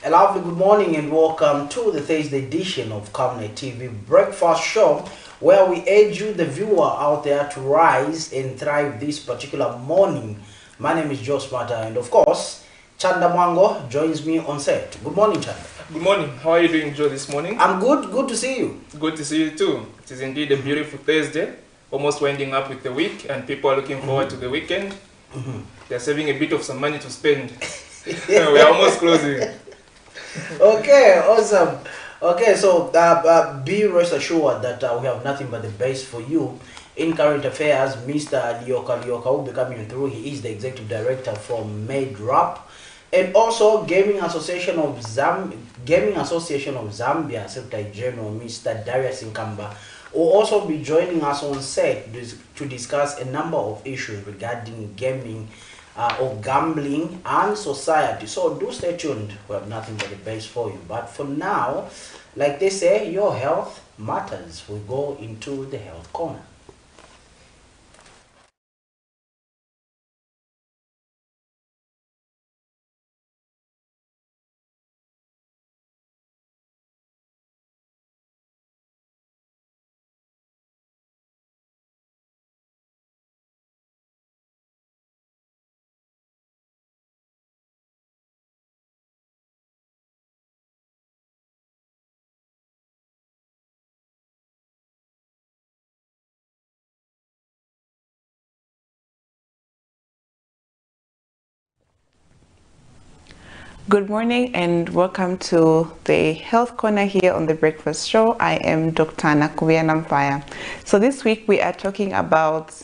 A lovely good morning and welcome to the Thursday edition of Camnet TV Breakfast Show, where we urge you, the viewer out there, to rise and thrive this particular morning. My name is Joe Smarter, and of course, Chanda Mwango joins me on set. Good morning, Chanda. Good morning. How are you doing, Joe, this morning? I'm good. Good to see you. Good to see you too. It is indeed a beautiful Thursday, almost winding up with the week, and people are looking forward to the weekend. They're saving a bit of some money to spend. We're almost closing. Okay, awesome. Okay, so be rest assured that we have nothing but the best for you. In current affairs, Mr. Lioka will be coming through. He is the executive director from MadeRap, and also Gaming Association of Zambia Secretary General Mr. Darius Nkamba will also be joining us on set to discuss a number of issues regarding gaming, or gambling and society. So do stay tuned. We have nothing but the best for you. But for now, like they say, your health matters. We go into the health corner. Good morning and welcome to the Health Corner here on the Breakfast Show. I am Dr. Nakubia Nampaya. So this week we are talking about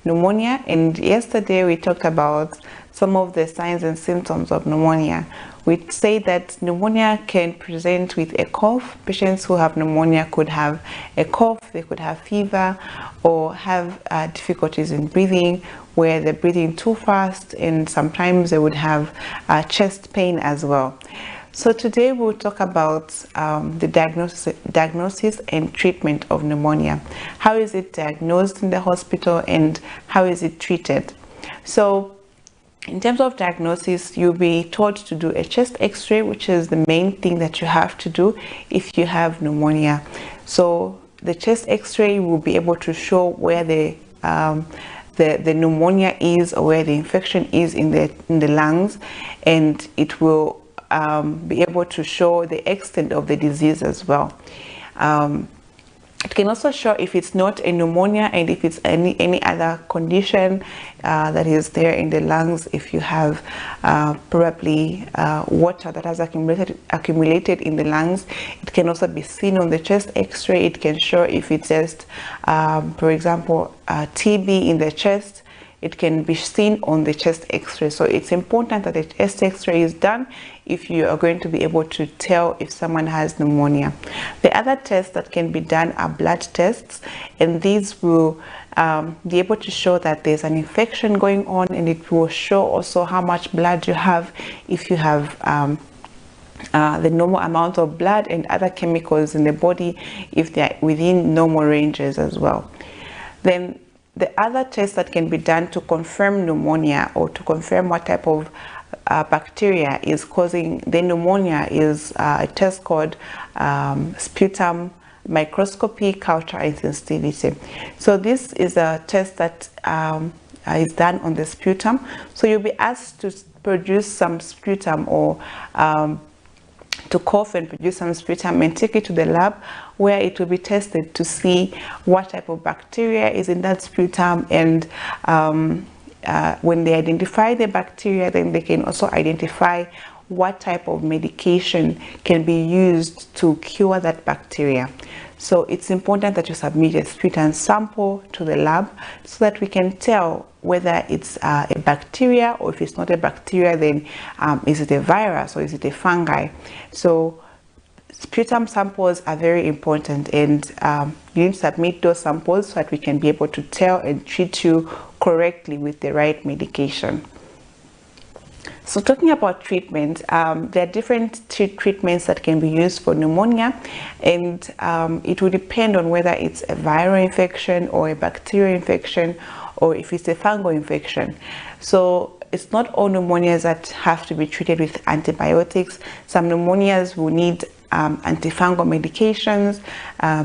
pneumonia, and yesterday we talked about some of the signs and symptoms of pneumonia. We say that pneumonia can present with a cough. Patients who have pneumonia could have a cough, they could have fever, or have difficulties in breathing, where they're breathing too fast, and sometimes they would have chest pain as well. So today we'll talk about the diagnosis and treatment of pneumonia. How is it diagnosed in the hospital and how is it treated? So in terms of diagnosis, you'll be told to do a chest x-ray, which is the main thing that you have to do if you have pneumonia. So the chest x-ray will be able to show where the pneumonia is, or where the infection is in the lungs, and it will be able to show the extent of the disease as well. It can also show if it's not a pneumonia and if it's any other condition that is there in the lungs. If you have probably water that has accumulated in the lungs, it can also be seen on the chest x-ray. It can show if it's just, for example, TB in the chest. It can be seen on the chest x-ray. So it's important that the chest x-ray is done if you are going to be able to tell if someone has pneumonia. The other tests that can be done are blood tests, and these will be able to show that there's an infection going on, and it will show also how much blood you have, if you have the normal amount of blood and other chemicals in the body, if they're within normal ranges as well. Then the other tests that can be done to confirm pneumonia, or to confirm what type of bacteria is causing the pneumonia, is a test called sputum microscopy culture insensitivity. So this is a test that is done on the sputum. So you'll be asked to produce some sputum, or to cough and produce some sputum, and take it to the lab, where it will be tested to see what type of bacteria is in that sputum. And when they identify the bacteria, then they can also identify what type of medication can be used to cure that bacteria. So it's important that you submit a sputum sample to the lab so that we can tell whether it's a bacteria, or if it's not a bacteria, then is it a virus or is it a fungi. So sputum samples are very important, and you need to submit those samples so that we can be able to tell and treat you correctly with the right medication. So talking about treatment, there are different treatments that can be used for pneumonia, and it will depend on whether it's a viral infection or a bacterial infection, or if it's a fungal infection. So it's not all pneumonias that have to be treated with antibiotics. Some pneumonias will need antifungal medications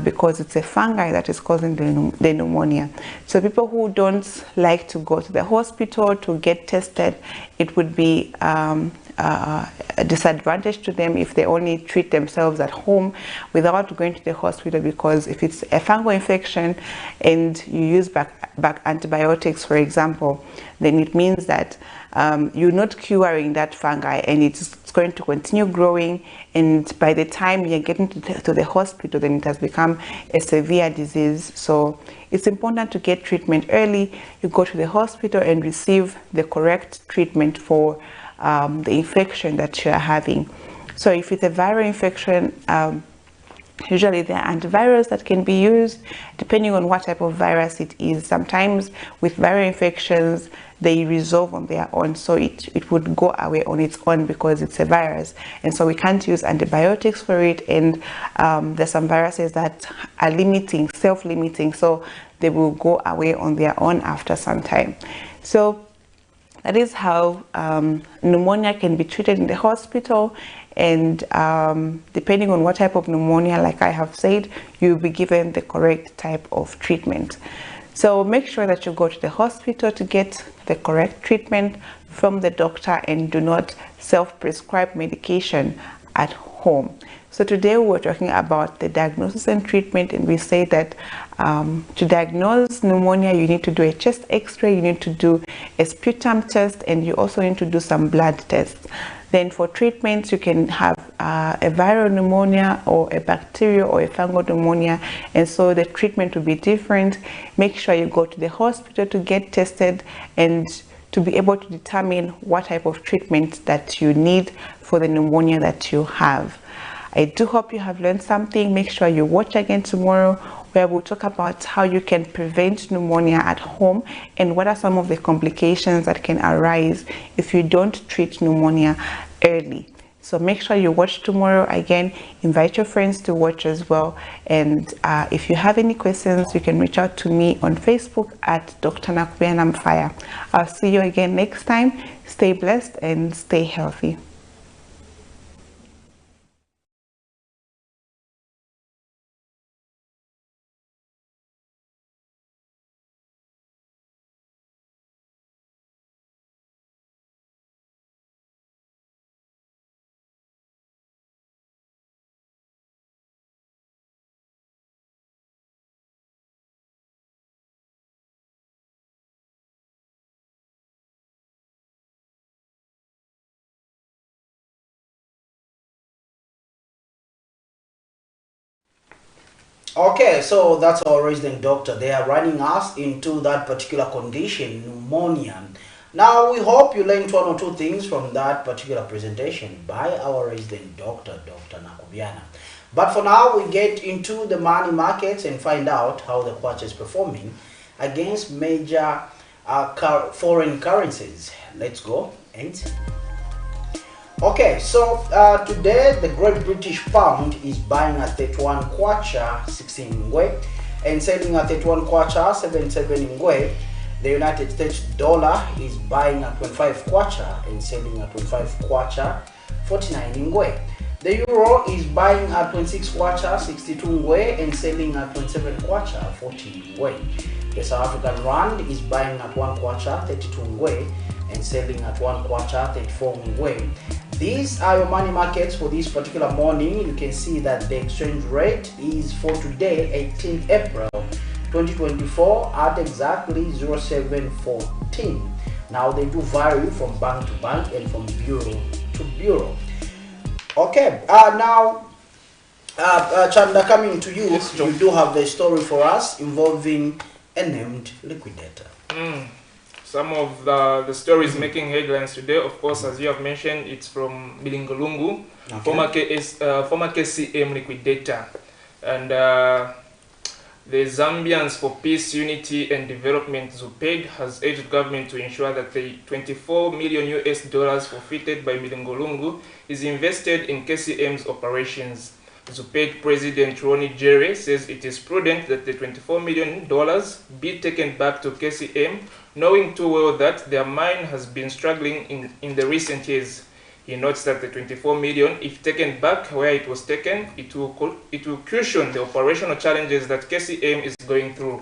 because it's a fungi that is causing the pneumonia. So people who don't like to go to the hospital to get tested, it would be a disadvantage to them if they only treat themselves at home without going to the hospital, because if it's a fungal infection and you use back antibiotics, for example, then it means that you're not curing that fungi and it's going to continue growing, and by the time you're getting to the hospital, then it has become a severe disease. So it's important to get treatment early. You go to the hospital and receive the correct treatment for the infection that you're having. So if it's a viral infection, usually there are antivirals that can be used depending on what type of virus it is. Sometimes with viral infections, they resolve on their own, so it would go away on its own because it's a virus, and so we can't use antibiotics for it. And there's some viruses that are self-limiting, so they will go away on their own after some time. So that is how pneumonia can be treated in the hospital. And depending on what type of pneumonia, like I have said, you'll be given the correct type of treatment. So make sure that you go to the hospital to get the correct treatment from the doctor, and do not self-prescribe medication at home. So today we're talking about the diagnosis and treatment, and we say that to diagnose pneumonia, you need to do a chest x-ray, you need to do a sputum test, and you also need to do some blood tests. Then for treatments, you can have a viral pneumonia or a bacterial or a fungal pneumonia, and so the treatment will be different. Make sure you go to the hospital to get tested and to be able to determine what type of treatment that you need for the pneumonia that you have. I do hope you have learned something. Make sure you watch again tomorrow, where we'll talk about how you can prevent pneumonia at home and what are some of the complications that can arise if you don't treat pneumonia early. So make sure you watch tomorrow again. Invite your friends to watch as well. And if you have any questions, you can reach out to me on Facebook at Dr. Nakubena Mfaya. I'll see you again next time. Stay blessed and stay healthy. Okay, so that's our resident doctor. They are running us into that particular condition, pneumonia. Now, we hope you learned one or two things from that particular presentation by our resident doctor, Dr. Nakubena. But for now, we get into the money markets and find out how the kwacha is performing against major foreign currencies. Let's go and see. Okay, so today the Great British Pound is buying at 31 kwacha 16 ngwe and selling at 31 kwacha 77 ngwe. The United States dollar is buying at 25 kwacha and selling at 25 kwacha 49 ngwe. The euro is buying at 26 kwacha 62 ngwe and selling at 27 kwacha 40 ngwe. The South African rand is buying at 1 kwacha 32 ngwe and selling at 1 kwacha 34 ngwe. These are your money markets for this particular morning. You can see that the exchange rate is for today, 18th April 2024, at exactly 0714. Now they do vary from bank to bank and from bureau to bureau. Okay, now Chanda, coming to you, yes, you do have the story for us involving a named liquidator. Some of the stories making headlines today, of course, as you have mentioned, it's from Bilingolungu, okay, former KCM liquidator. And the Zambians for Peace, Unity and Development, ZUPED, has urged government to ensure that the $24 million US forfeited by Bilingolungu is invested in KCM's operations. Zupaid President Ronnie Jerry says it is prudent that the $24 million be taken back to KCM, knowing too well that their mine has been struggling in the recent years. He notes that the $24 million, if taken back where it was taken, it will cushion the operational challenges that KCM is going through.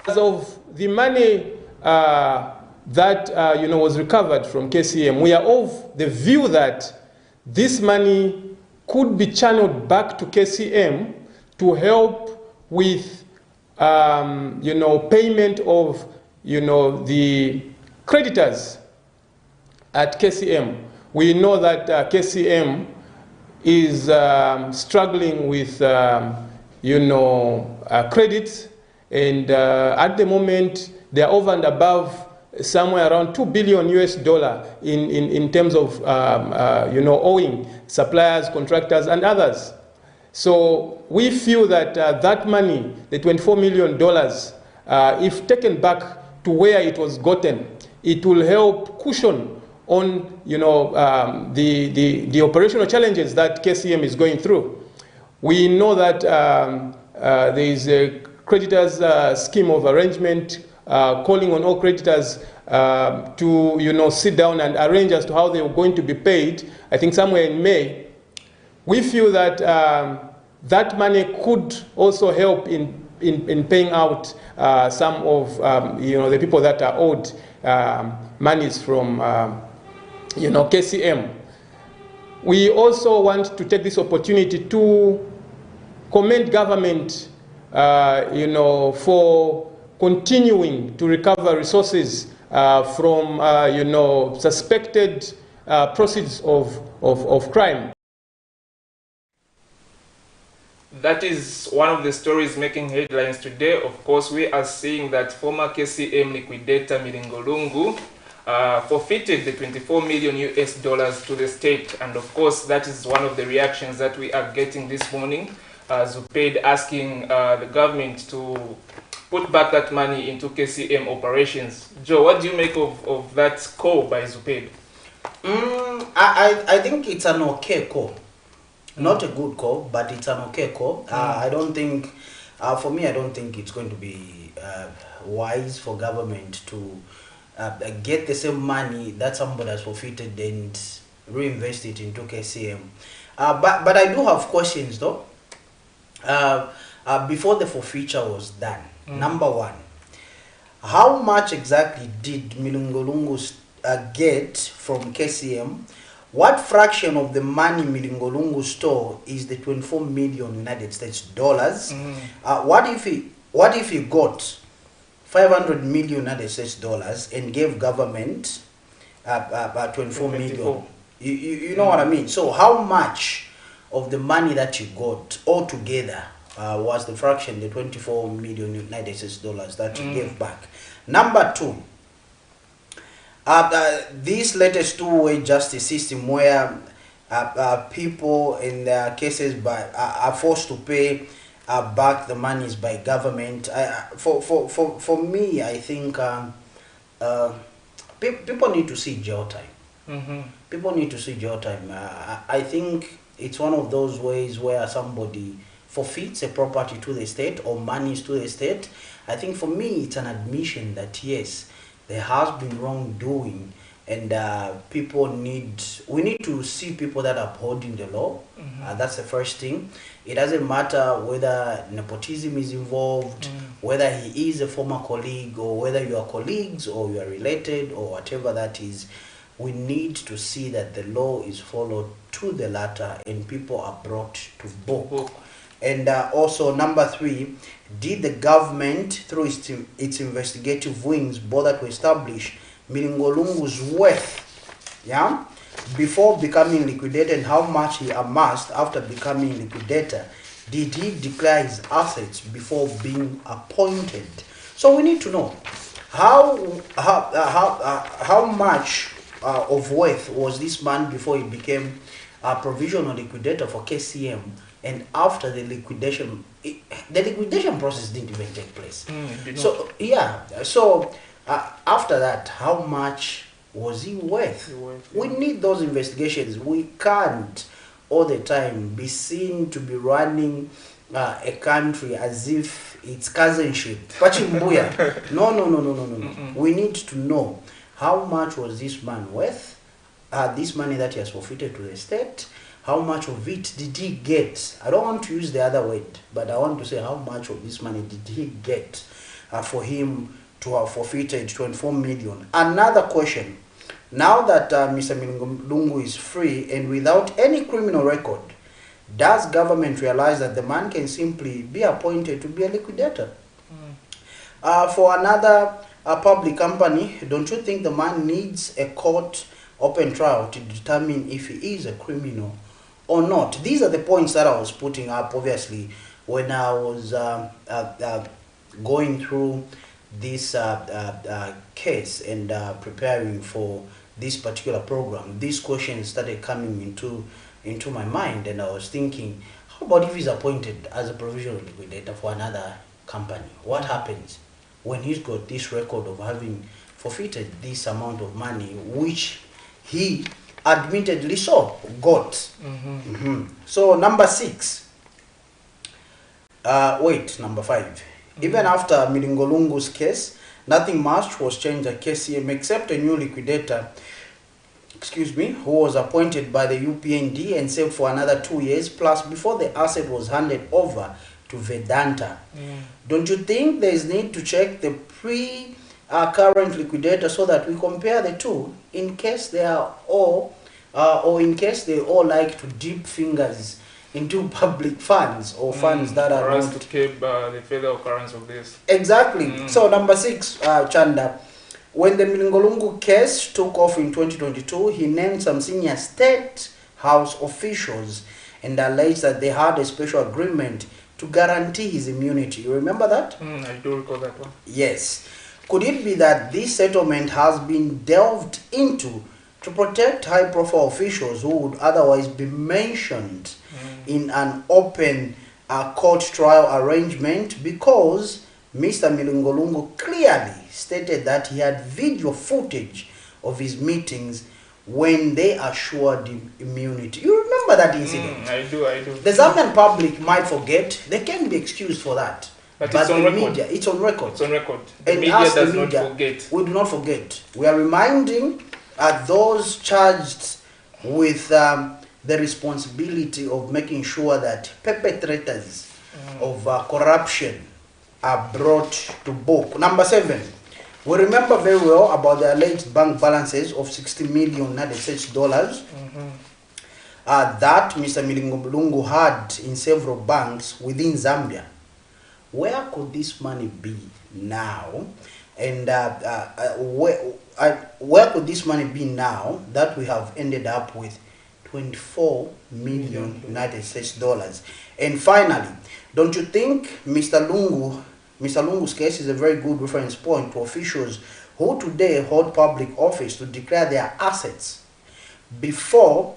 As of the money that was recovered from KCM, we are of the view that this money could be channeled back to KCM to help with payment of the creditors at KCM. We know that KCM is struggling with credits, and at the moment they are over and above somewhere around $2 billion in terms of owing suppliers, contractors, and others. So we feel that that money, the $24 million, if taken back to where it was gotten, it will help cushion on the operational challenges that KCM is going through. We know that there is a creditors scheme of arrangement calling on all creditors to sit down and arrange as to how they are going to be paid, I think somewhere in May. We feel that that money could also help in paying out some of the people that are owed monies from KCM. We also want to take this opportunity to commend government for continuing to recover resources from suspected proceeds of crime. That is one of the stories making headlines today. Of course, we are seeing that former KCM liquidator Milingolungu forfeited the $24 million to the state, and of course that is one of the reactions that we are getting this morning. Zupaid asking the government to put back that money into KCM operations. Joe, what do you make of that call by Zupaid? I think it's an okay call. Not a good call, but it's an okay call. I don't think, for me, I don't think it's going to be wise for government to get the same money that somebody has forfeited and reinvest it into KCM. But I do have questions though. Before the forfeiture was done, number one, how much exactly did Milingolungu get from KCM? What fraction of the money Milingolungu stole is the 24 million United States dollars? What if he got 500 million United States dollars and gave government 24 million? You know what I mean? So how much of the money that you got altogether was the fraction, the 24 million United States dollars that you gave back? Number two, this latest two-way justice system where people in their cases are forced to pay back the monies by government. For me, I think people need to see jail time. People need to see jail time. I think it's one of those ways where somebody forfeits a property to the state or monies to the state. I think for me, it's an admission that yes, there has been wrongdoing, and we need to see people that are upholding the law. That's the first thing. It doesn't matter whether nepotism is involved, whether he is a former colleague, or whether you are colleagues or you are related or whatever that is. We need to see that the law is followed to the letter and people are brought to book. And also, number three, did the government, through its investigative wings, bother to establish Milingolungu's worth, before becoming liquidator, and how much he amassed after becoming liquidator? Did he declare his assets before being appointed? So we need to know how much of worth was this man before he became a provisional liquidator for KCM, and after the liquidation process didn't even take place. So after that, how much Was he worth? Yeah. We need those investigations. We can't all the time be seen to be running a country as if it's cousinship. Pachimbuya. No. We need to know how much was this man worth, this money that he has forfeited to the state, how much of it did he get? I don't want to use the other word, but I want to say how much of this money did he get for him to have forfeited 24 million. Another question. Now that Mr. Milungu is free and without any criminal record, does government realize that the man can simply be appointed to be a liquidator? For another public company, don't you think the man needs a court open trial to determine if he is a criminal or not? These are the points that I was putting up, obviously, when I was going through this case and preparing for this particular program. These questions started coming into my mind, and I was thinking, how about if he's appointed as a provisional liquidator for another company? What happens when he's got this record of having forfeited this amount of money, which he admittedly got? So number 6. Number 5. Even after Milingolungu's case, nothing much was changed at KCM except a new liquidator, who was appointed by the UPND and served for another 2 years plus before the asset was handed over to Vedanta. Don't you think there is need to check the current liquidator so that we compare the two in case they are all or in case they all like to dip fingers into public funds or funds that are for us not to keep the further occurrence of this. Exactly. So number 6, Chanda, when the Milingolungu case took off in 2022, he named some senior state house officials and alleged that they had a special agreement to guarantee his immunity. You remember that? I do recall that one. Yes. Could it be that this settlement has been delved into to protect high-profile officials who would otherwise be mentioned in an open court trial arrangement, because Mr. Milingolungu clearly stated that he had video footage of his meetings when they assured him immunity? You remember that incident? I do. The Zambian public might forget. They can be excused for that. But it's on record. Media, it's on record. It's on record. The And media us, does the media, not forget. we do not forget. We are reminding those charged with the responsibility of making sure that perpetrators of corruption are brought to book. Number 7, we remember very well about the alleged bank balances of $60 million that Mr. Milingolungu had in several banks within Zambia. Where could this money be now? And where could this money be now that we have ended up with 24 million United States dollars? And finally, don't you think Mr. Lungu's case is a very good reference point to officials who today hold public office to declare their assets? Before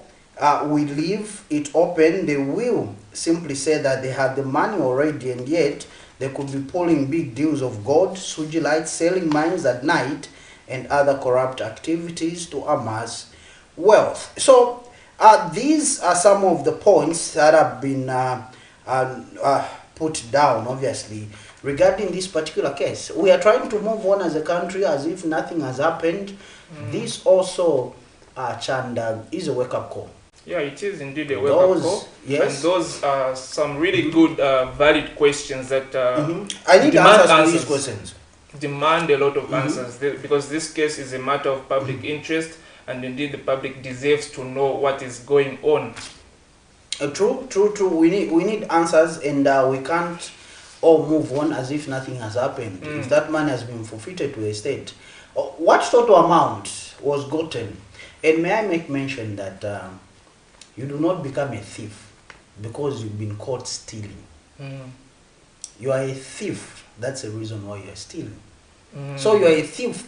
we leave it open, they will simply say that they have the money already, and yet they could be pulling big deals of gold, sugilite, selling mines at night, and other corrupt activities to amass wealth. So these are some of the points that have been put down, obviously, regarding this particular case. We are trying to move on as a country as if nothing has happened. This also, Chanda, is a wake-up call. Yeah, it is indeed a wake-up call. Yes. And those are some really good, valid questions that I need demand answers to these questions. Demand a lot of answers, because this case is a matter of public interest, and indeed the public deserves to know what is going on. True. We need answers, and we can't all move on as if nothing has happened. If that money has been forfeited to a state, what total amount was gotten? And may I make mention that you do not become a thief because you've been caught stealing. You are a thief. That's the reason why you are stealing. So you are a thief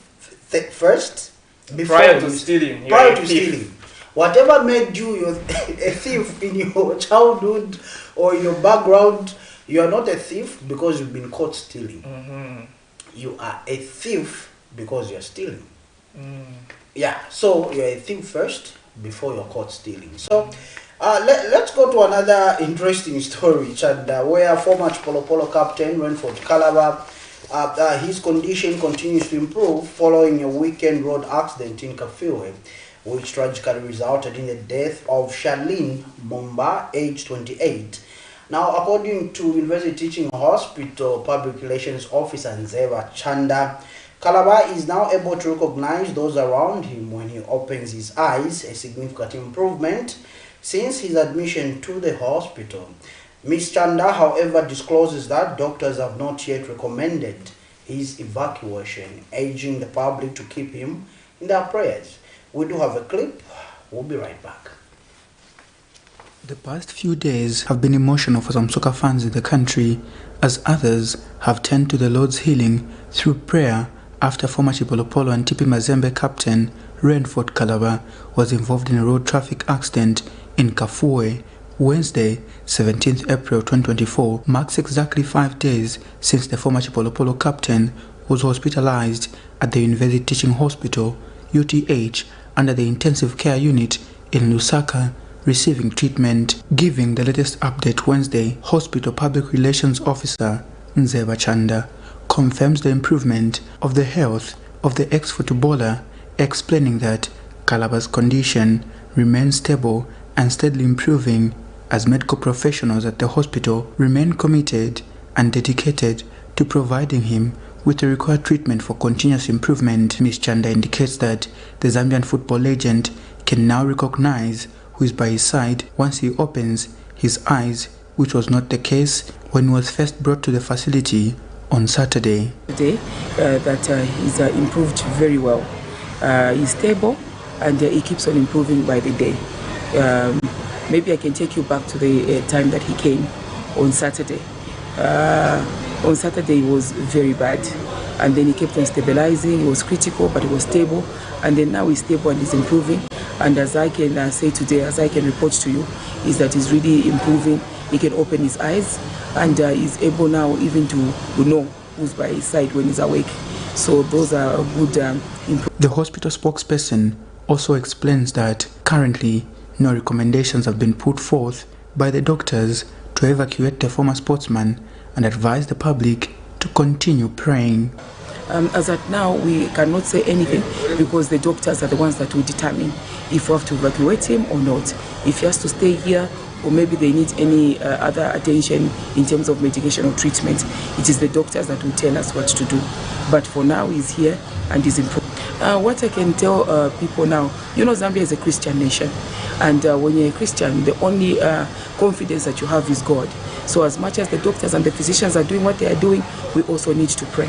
first, before prior to stealing. Whatever made you a thief in your childhood or in your background, you are not a thief because you've been caught stealing. You are a thief because you are stealing. Yeah, so you think first before your caught stealing. So let's go to another interesting story, Chanda, where former Chipolo Polo captain Renford Calabar, his condition continues to improve following a weekend road accident in Kafue, which tragically resulted in the death of Charlene Mumba, age 28. Now, according to University Teaching Hospital Public Relations Officer Nzeva Chanda, Calabar is now able to recognize those around him when he opens his eyes, a significant improvement since his admission to the hospital. Ms. Chanda, however, discloses that doctors have not yet recommended his evacuation, urging the public to keep him in their prayers. We do have a clip. We'll be right back. The past few days have been emotional for some soccer fans in the country, as others have turned to the Lord's healing through prayer after former Chipolo Polo and TP Mazembe captain Renford Calabar was involved in a road traffic accident in Kafue. Wednesday, 17th April 2024, marks exactly 5 days since the former Chipolo Polo captain was hospitalized at the University Teaching Hospital, UTH, under the intensive care unit in Lusaka, receiving treatment. Giving the latest update Wednesday, Hospital Public Relations Officer Nzeva Chanda confirms the improvement of the health of the ex-footballer, explaining that Calabar's condition remains stable and steadily improving as medical professionals at the hospital remain committed and dedicated to providing him with the required treatment for continuous improvement. Ms. Chanda indicates that the Zambian football legend can now recognize who is by his side once he opens his eyes, which was not the case when he was first brought to the facility on Saturday. Today, he's improved very well. He's stable and he keeps on improving by the day. Maybe I can take you back to the time that he came on Saturday. On Saturday he was very bad, and then he kept on stabilizing. He was critical, but he was stable, and then now he's stable and he's improving. And as I can say today, as I can report to you, is that he's really improving. He can open his eyes, and he's able now even to know who's by his side when he's awake. So those are good improvements. The hospital spokesperson also explains that currently no recommendations have been put forth by the doctors to evacuate the former sportsman, and advise the public to continue praying. As at now, we cannot say anything because the doctors are the ones that will determine if we have to evacuate him or not. If he has to stay here, or maybe they need any other attention in terms of medication or treatment, it is the doctors that will tell us what to do. But for now, he's here and he's improving. What I can tell people now, you know, Zambia is a Christian nation, and when you're a Christian, the only confidence that you have is God. So as much as the doctors and the physicians are doing what they are doing, we also need to pray.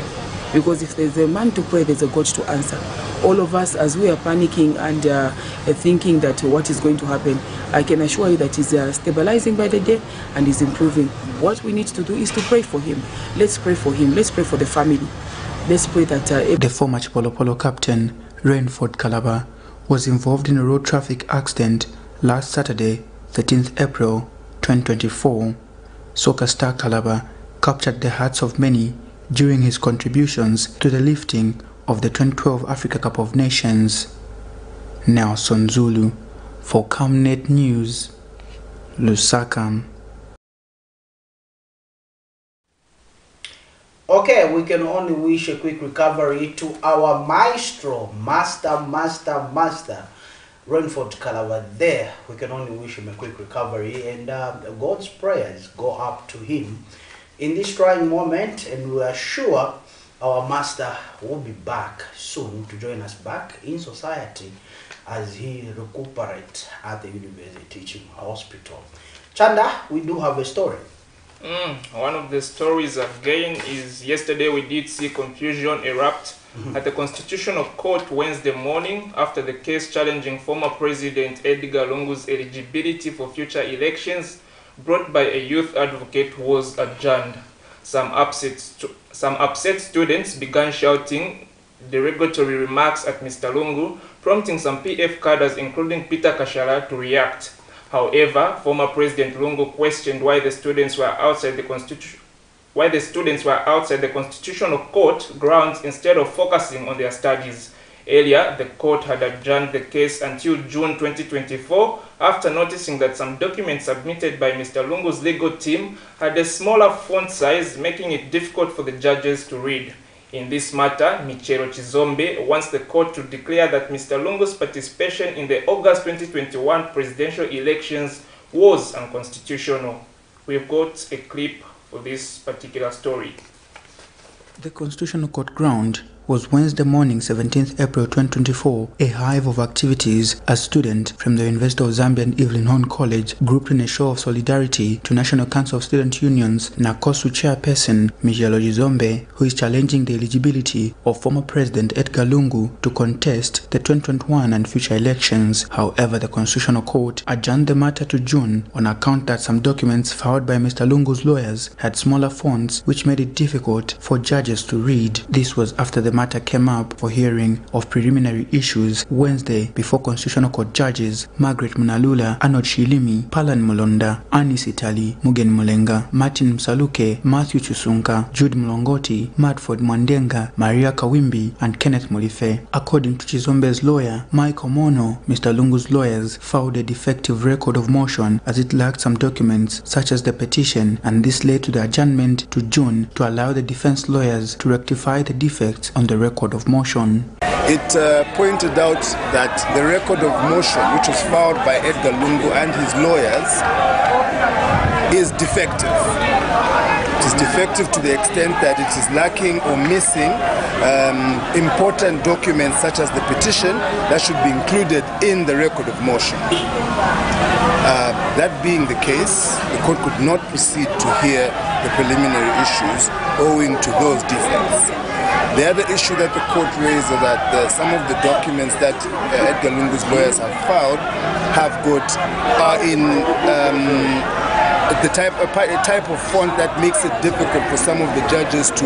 Because if there's a man to pray, there's a God to answer. All of us, as we are panicking and thinking that what is going to happen, I can assure you that he's stabilizing by the day and he's improving. What we need to do is to pray for him. Let's pray for him. Let's pray for the family. Let's pray that... The former Chipolo Polo captain, Renford Calabar, was involved in a road traffic accident last Saturday, 13th April 2024. Soccer star Calabar captured the hearts of many during his contributions to the lifting of the 2012 Africa Cup of Nations. Nelson Zulu for Camnet News, Lusaka. Okay, we can only wish a quick recovery to our maestro, master, Renford Calabar there. We can only wish him a quick recovery, and God's prayers go up to him in this trying moment, and we are sure our master will be back soon to join us back in society as he recuperates at the University Teaching Hospital. Chanda, we do have a story. One of the stories again is yesterday we did see confusion erupt at the Constitutional Court Wednesday morning after the case challenging former President Edgar Lungu's eligibility for future elections brought by a youth advocate was adjourned. Some upset students began shouting derogatory remarks at Mr. Lungu, prompting some PF cadres including Peter Kashala to react. However, former President Lungu questioned why the students were outside the Constitutional Court grounds instead of focusing on their studies. Earlier, the court had adjourned the case until June 2024 after noticing that some documents submitted by Mr. Lungu's legal team had a smaller font size, making it difficult for the judges to read. In this matter, Michero Chizombe wants the court to declare that Mr. Lungu's participation in the August 2021 presidential elections was unconstitutional. We've got a clip for this particular story. The Constitutional Court ground was Wednesday morning, 17th April 2024, a hive of activities as students from the University of Zambia and Evelyn Horn College grouped in a show of solidarity to National Council of Student Unions NACOSU chairperson Mijelo Chizombe, who is challenging the eligibility of former President Edgar Lungu to contest the 2021 and future elections. However, the Constitutional Court adjourned the matter to June on account that some documents filed by Mr. Lungu's lawyers had smaller fonts, which made it difficult for judges to read. This was after the matter came up for hearing of preliminary issues Wednesday before Constitutional Court judges Margaret Munalula, Arnold Shilimi, Palan Mulonda, Anis Itali, Mugen Mulenga, Martin Msaluke, Matthew Chusunka, Jude Mlongoti, Madford Mwandenga, Maria Kawimbi, and Kenneth Mulife. According to Chizombe's lawyer, Michael Mono, Mr. Lungu's lawyers filed a defective record of motion as it lacked some documents such as the petition, and this led to the adjournment to June to allow the defense lawyers to rectify the defects on the record of motion. It pointed out that the record of motion, which was filed by Edgar Lungu and his lawyers, is defective. It is defective to the extent that it is lacking or missing important documents such as the petition that should be included in the record of motion. That being the case, the court could not proceed to hear the preliminary issues owing to those defects. The other issue that the court raised is that some of the documents that Edgar Lungu's lawyers have filed are in a type of font that makes it difficult for some of the judges to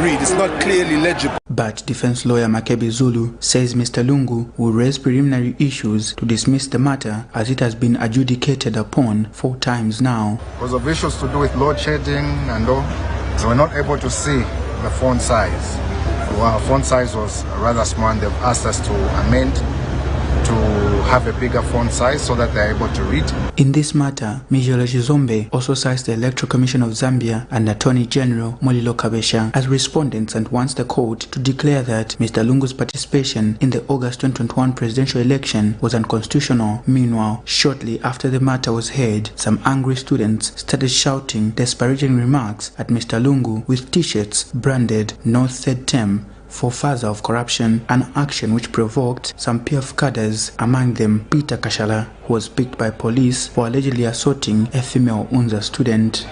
read. It's not clearly legible. But defense lawyer Makebi Zulu says Mr. Lungu will raise preliminary issues to dismiss the matter as it has been adjudicated upon 4 times now. Because of issues to do with load shedding and all, so we're not able to see the font size. Our font size was rather small, and they've asked us to amend to have a bigger font size so that they're able to read. In this matter, Mijelo Chizombe also cites the Electoral Commission of Zambia and Attorney General Molilo Kabesha as respondents and wants the court to declare that Mr. Lungu's participation in the August 2021 presidential election was unconstitutional. Meanwhile, shortly after the matter was heard, some angry students started shouting disparaging remarks at Mr. Lungu with t-shirts branded "No Third Term" for father of corruption, an action which provoked some PF cadres, among them Peter Kashala, who was picked by police for allegedly assaulting a female UNZA student.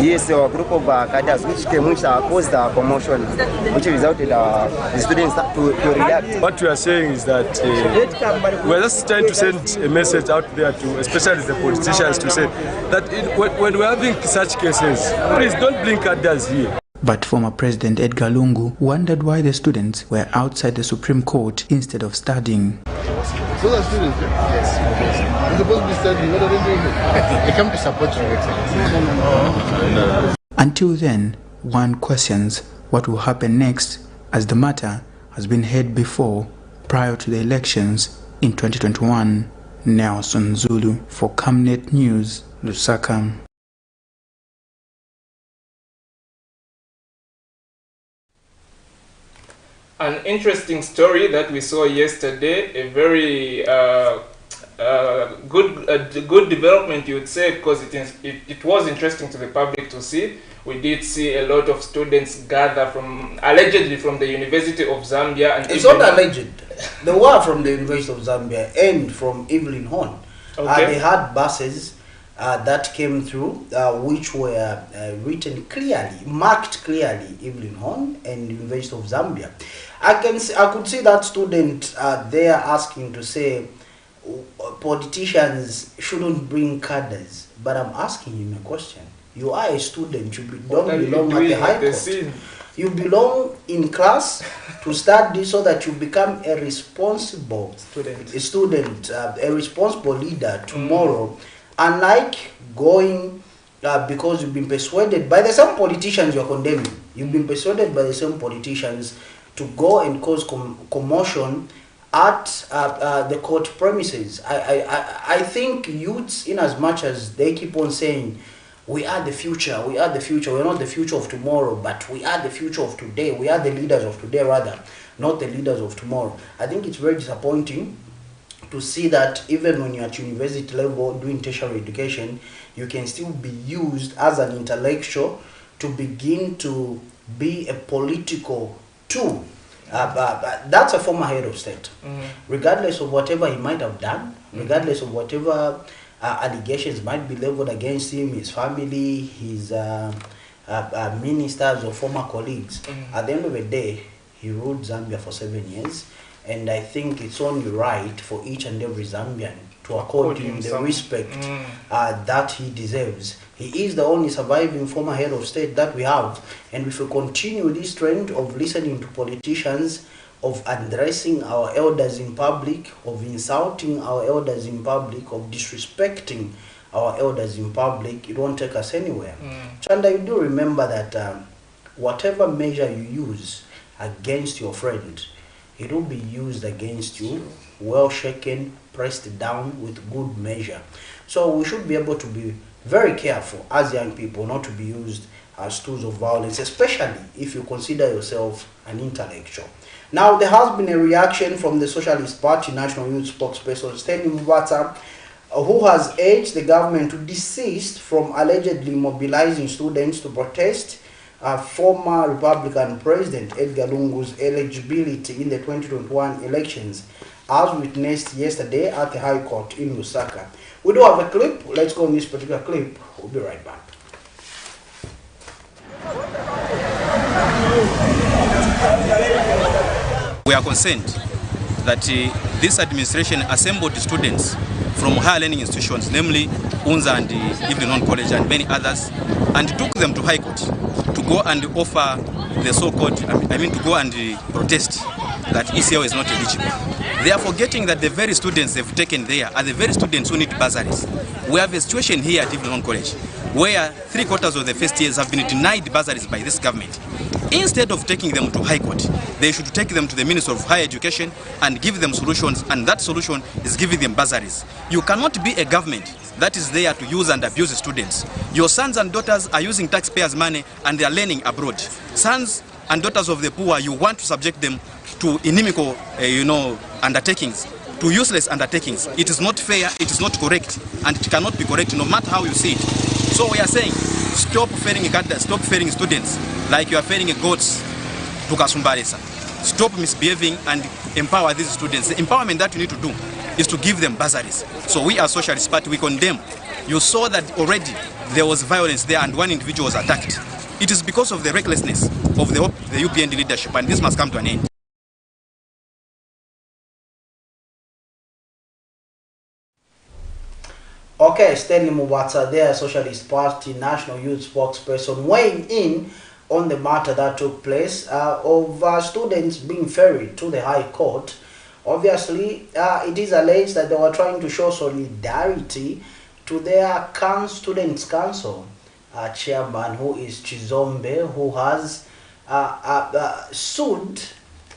Yes, a group of cadres which came, which caused a commotion, which resulted the students to react. What we are saying is that we're just trying to send a message out there to, especially the politicians, to say that when we're having such cases, please don't bring cadres here. But former President Edgar Lungu wondered why the students were outside the Supreme Court instead of studying. So the students, yes. They're supposed to be studying. What are they doing here? They come to support you, Excellency. Until then, one questions what will happen next, as the matter has been heard before prior to the elections in 2021. Nelson Zulu for Camnet News, Lusaka. An interesting story that we saw yesterday, a very good development, you would say, because it was interesting to the public to see. We did see a lot of students gather allegedly from the University of Zambia. And it's not alleged. They were from the University of Zambia and from Evelyn Horn. Okay. They had buses that came through, which were written clearly, marked clearly, Evelyn Horn and University of Zambia. I could see that student there asking to say politicians shouldn't bring cadres, but I'm asking him a question. You are a student. You don't belong at the high court. You belong in class to study so that you become a responsible student, a responsible leader tomorrow. Unlike going because you've been persuaded by the same politicians you're condemning. You've been persuaded by the same politicians to go and cause commotion at the court premises. I think youths, in as much as they keep on saying, we are the future, we are the future, we're not the future of tomorrow, but we are the future of today, we are the leaders of today rather, not the leaders of tomorrow. I think it's very disappointing to see that even when you're at university level doing tertiary education, you can still be used as an intellectual to begin to be a political tool. That's a former head of state. Regardless of whatever he might have done, regardless of whatever allegations might be leveled against him, his family, his ministers or former colleagues, at the end of the day, he ruled Zambia for 7 years. And I think it's only right for each and every Zambian to accord him the respect that he deserves. He is the only surviving former head of state that we have. And if we continue this trend of listening to politicians, of addressing our elders in public, of insulting our elders in public, of disrespecting our elders in public, it won't take us anywhere. Chanda, you do remember that whatever measure you use against your friend, it will be used against you, well shaken, pressed down with good measure. So we should be able to be very careful as young people not to be used as tools of violence, especially if you consider yourself an intellectual. Now, there has been a reaction from the Socialist Party National Youth Spokesperson, Stanley Mubata, who has urged the government to desist from allegedly mobilizing students to protest former Republican President Edgar Lungu's eligibility in the 2021 elections, as witnessed yesterday at the High Court in Lusaka. We do have a clip. Let's go on this particular clip. We'll be right back. We are concerned that this administration assembled students from higher learning institutions, namely UNZA and Evelyn College and many others, and took them to High Court to go and offer the so-called, to go and protest that ECL is not eligible. They are forgetting that the very students they've taken there are the very students who need bursaries. We have a situation here at Evelyn College where 3/4 of the first years have been denied bursaries by this government. Instead of taking them to High Court, they should take them to the Minister of Higher Education and give them solutions, and that solution is giving them bursaries. You cannot be a government that is there to use and abuse students. Your sons and daughters are using taxpayers' money and they are learning abroad. Sons and daughters of the poor, you want to subject them to inimical, undertakings, to useless undertakings. It is not fair, it is not correct, and it cannot be correct no matter how you see it. So we are saying, stop failing students like you are failing goats to Kasumbalesa. Stop misbehaving and empower these students. The empowerment that you need to do is to give them bursaries. So we as Socialist Party, we condemn. You saw that already there was violence there and one individual was attacked. It is because of the recklessness of the UPND leadership, and this must come to an end. Okay, Stanley Mubata there, Socialist Party National Youth Spokesperson, weighing in on the matter that took place of students being ferried to the High Court. Obviously, it is alleged that they were trying to show solidarity to their Students' Council chairman, who is Chizombe, who has sued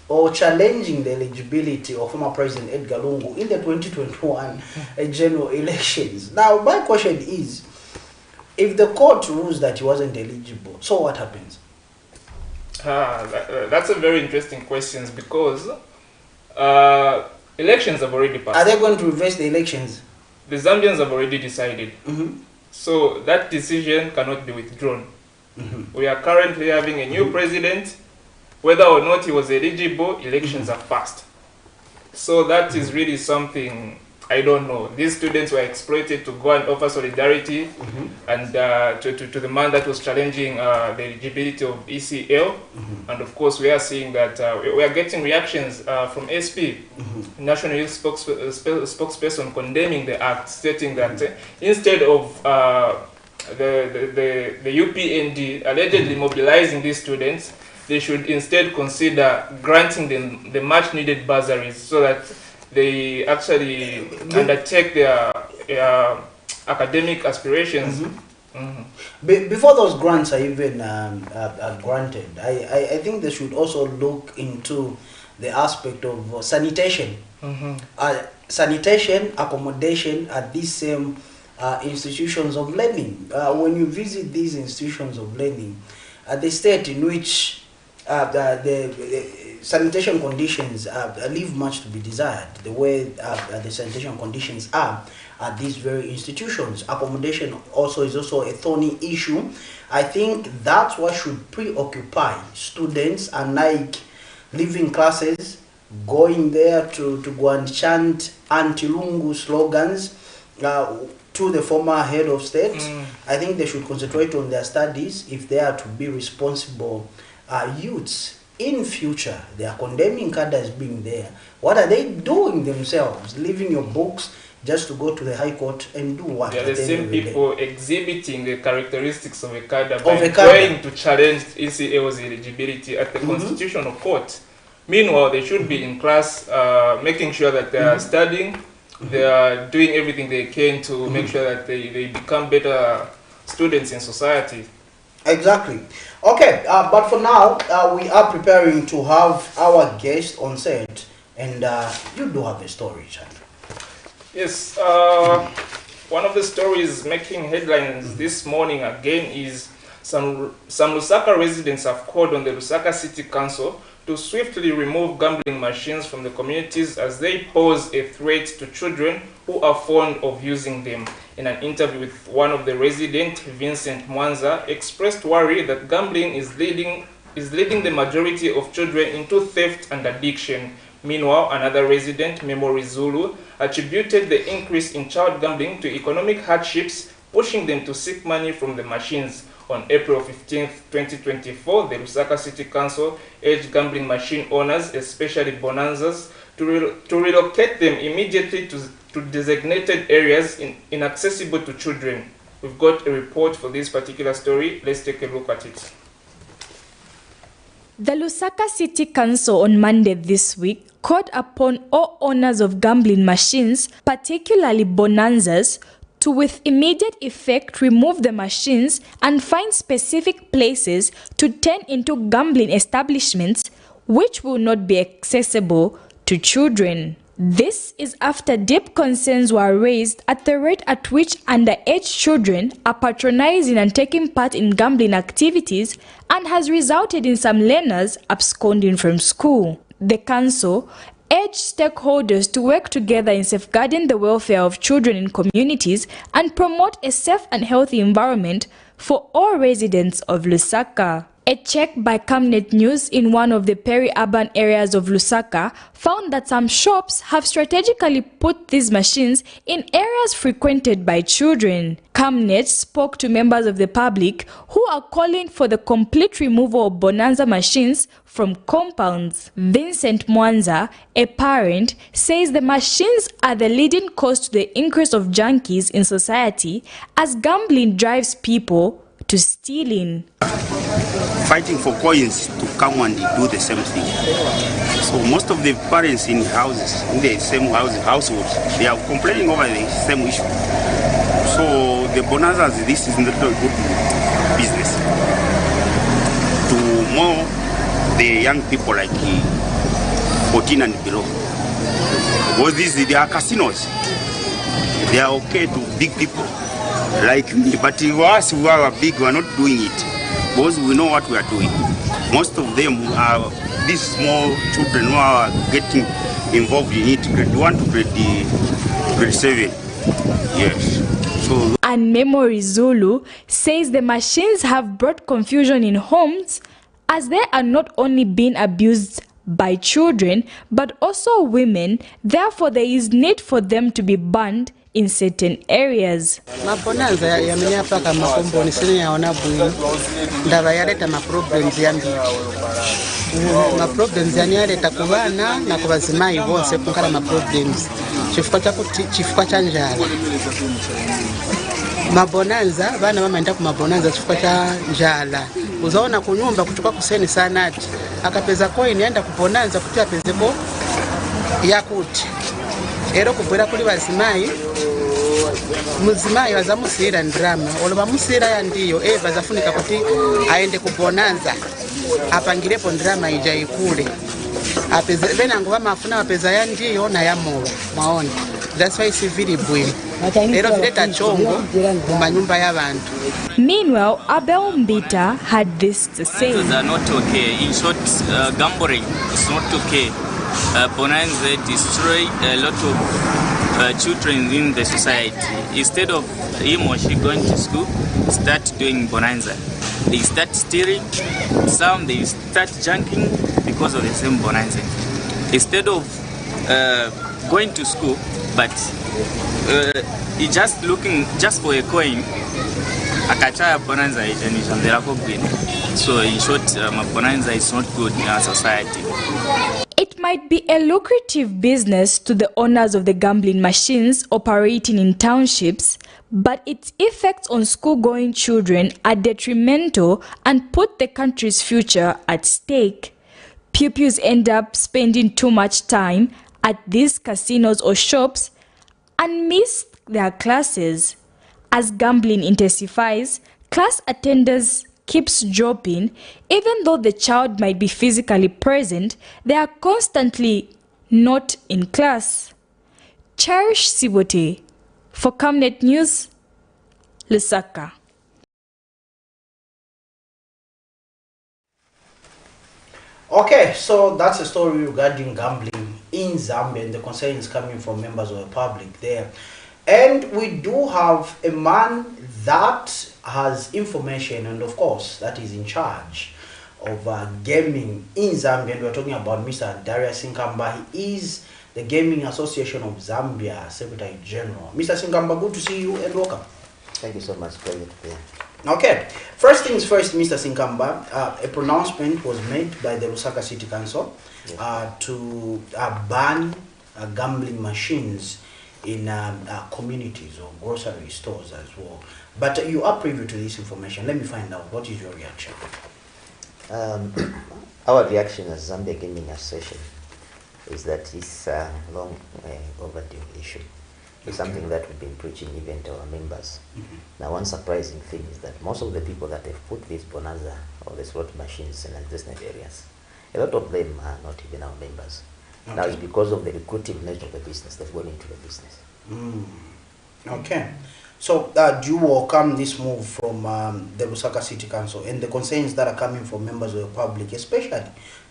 or challenging the eligibility of former President Edgar Lungu in the 2021 general elections. Now, my question is, if the court rules that he wasn't eligible, so what happens? That's a very interesting question, because elections have already passed. Are they going to reverse the elections? The Zambians have already decided. So that decision cannot be withdrawn. We are currently having a new president. Whether or not he was eligible, elections have passed. So that is really something, I don't know. These students were exploited to go and offer solidarity and to the man that was challenging the eligibility of ECL. And of course, we are seeing that we are getting reactions from SP, National Youth Spokesperson, condemning the act, stating that instead of the UPND allegedly mobilizing these students, they should instead consider granting them the much needed bursaries so that they actually undertake their academic aspirations. Before those grants are even granted, I think they should also look into the aspect of sanitation. Sanitation, accommodation at these same institutions of learning. When you visit these institutions of learning, the state in which the sanitation conditions leave much to be desired. The way the sanitation conditions are at these very institutions. Accommodation also is also a thorny issue. I think that's what should preoccupy students, unlike leaving classes, going there to go and chant anti-Lungu slogans to the former head of state. I think they should concentrate on their studies if they are to be responsible youths in future. They are condemning cadres being there. What are they doing themselves? Leaving your books just to go to the High Court and do what? They are the same people exhibiting the characteristics of a cadre by trying to challenge ECL's eligibility at the Constitutional Court. Meanwhile, they should be in class, making sure that they are studying, they are doing everything they can to make sure that they become better students in society. Exactly. Okay, but for now, we are preparing to have our guest on set, and you do have a story, Chandra. Yes, one of the stories making headlines this morning again is some Lusaka residents have called on the Lusaka City Council to swiftly remove gambling machines from the communities as they pose a threat to children who are fond of using them. In an interview with one of the residents, Vincent Mwanza expressed worry that gambling is leading the majority of children into theft and addiction. Meanwhile, another resident, Memory Zulu, attributed the increase in child gambling to economic hardships, pushing them to seek money from the machines. On April 15, 2024, the Lusaka City Council urged gambling machine owners, especially bonanzas, to relocate them immediately to designated areas inaccessible to children. We've got a report for this particular story. Let's take a look at it. The Lusaka City Council on Monday this week called upon all owners of gambling machines, particularly bonanzas, to with immediate effect remove the machines and find specific places to turn into gambling establishments which will not be accessible to children. This is after deep concerns were raised at the rate at which underage children are patronizing and taking part in gambling activities and has resulted in some learners absconding from school. The council urged stakeholders to work together in safeguarding the welfare of children in communities and promote a safe and healthy environment for all residents of Lusaka. A check by Camnet News in one of the peri-urban areas of Lusaka found that some shops have strategically put these machines in areas frequented by children. Camnet spoke to members of the public who are calling for the complete removal of bonanza machines from compounds. Vincent Mwanza, a parent, says the machines are the leading cause to the increase of junkies in society as gambling drives people to stealing. Fighting for coins to come and do the same thing. So most of the parents in houses, in the same households, they are complaining over the same issue. So the bonanzas, this is not a good business. To more the young people like 14 and below. Because they are casinos. They are okay to big people like me, but us who are big, we are not doing it. Because we know what we are doing. Most of them are these small children who are getting involved in it, grade 1 to grade 7. Yes. So. And Memory Zulu says the machines have brought confusion in homes as they are not only being abused by children but also women. Therefore, there is need for them to be banned in certain areas. Mabonanza yamenya paka makomboni sini yaona bwino ndaba yaleta problems yambiri. Problems yaleta ku bana na ku bazimayi bonse kunkala problems. Chifuka cha njala. mabonanza vana vamaenda kumabonanza chifukwa cha njala uzaona kunyumba kutoka kuseni sanati akapeza coin aenda kubonanza kuti apezeko yakuti ero kubwera kuli vazimai mudzimai vazamusiyira ndirama olo vamusiyira yandiyo vazafunika kuti aende kubonanza apangirepo ndirama ija ikule apeze venango vamafuna vapeza yandiyo na yamova mwaona. That's why it's very bwiri ero vileta chongo mumanyumba y'abantu. Meanwhile, Abel Mbita had this to say. Those are not okay. In short, gambling is not okay. Bonanza destroy a lot of children in the society. Instead of him or she going to school, start doing bonanza. They start stealing. Some they start junking because of the same bonanza. Instead of going to school, but he just looking just for a coin. Akachaya bonanza and so in short, bonanza is not good in our society. It might be a lucrative business to the owners of the gambling machines operating in townships, but its effects on school-going children are detrimental and put the country's future at stake. Pupils end up spending too much time at these casinos or shops and miss their classes. As gambling intensifies, class attendance keeps dropping. Even though the child might be physically present, they are constantly not in class. Cherish Sibote for Camnet News, Lusaka. Okay, so that's a story regarding gambling in Zambia and the concerns coming from members of the public there. And we do have a man that has information and of course that is in charge of gaming in Zambia. And we're talking about Mr. Darius Sinkamba. He is the Gaming Association of Zambia Secretary General. Mr. Sinkamba, good to see you and welcome. Thank you so much. Pleasure to be here. Okay, first things first, Mr. Sinkamba, a pronouncement was made by the Lusaka City Council to ban gambling machines in communities or grocery stores as well. But you are privy to this information. Let me find out, what is your reaction? Our reaction as Zambia Gaming Association is that it's a long overdue issue. It's something that we've been preaching even to our members. Now, one surprising thing is that most of the people that have put this bonanza or the slot machines in adjacent areas, a lot of them are not even our members. Okay. Now, it's because of the lucrative nature of the business they've gone into the business. Okay. So, do you welcome this move from the Lusaka City Council and the concerns that are coming from members of the public, especially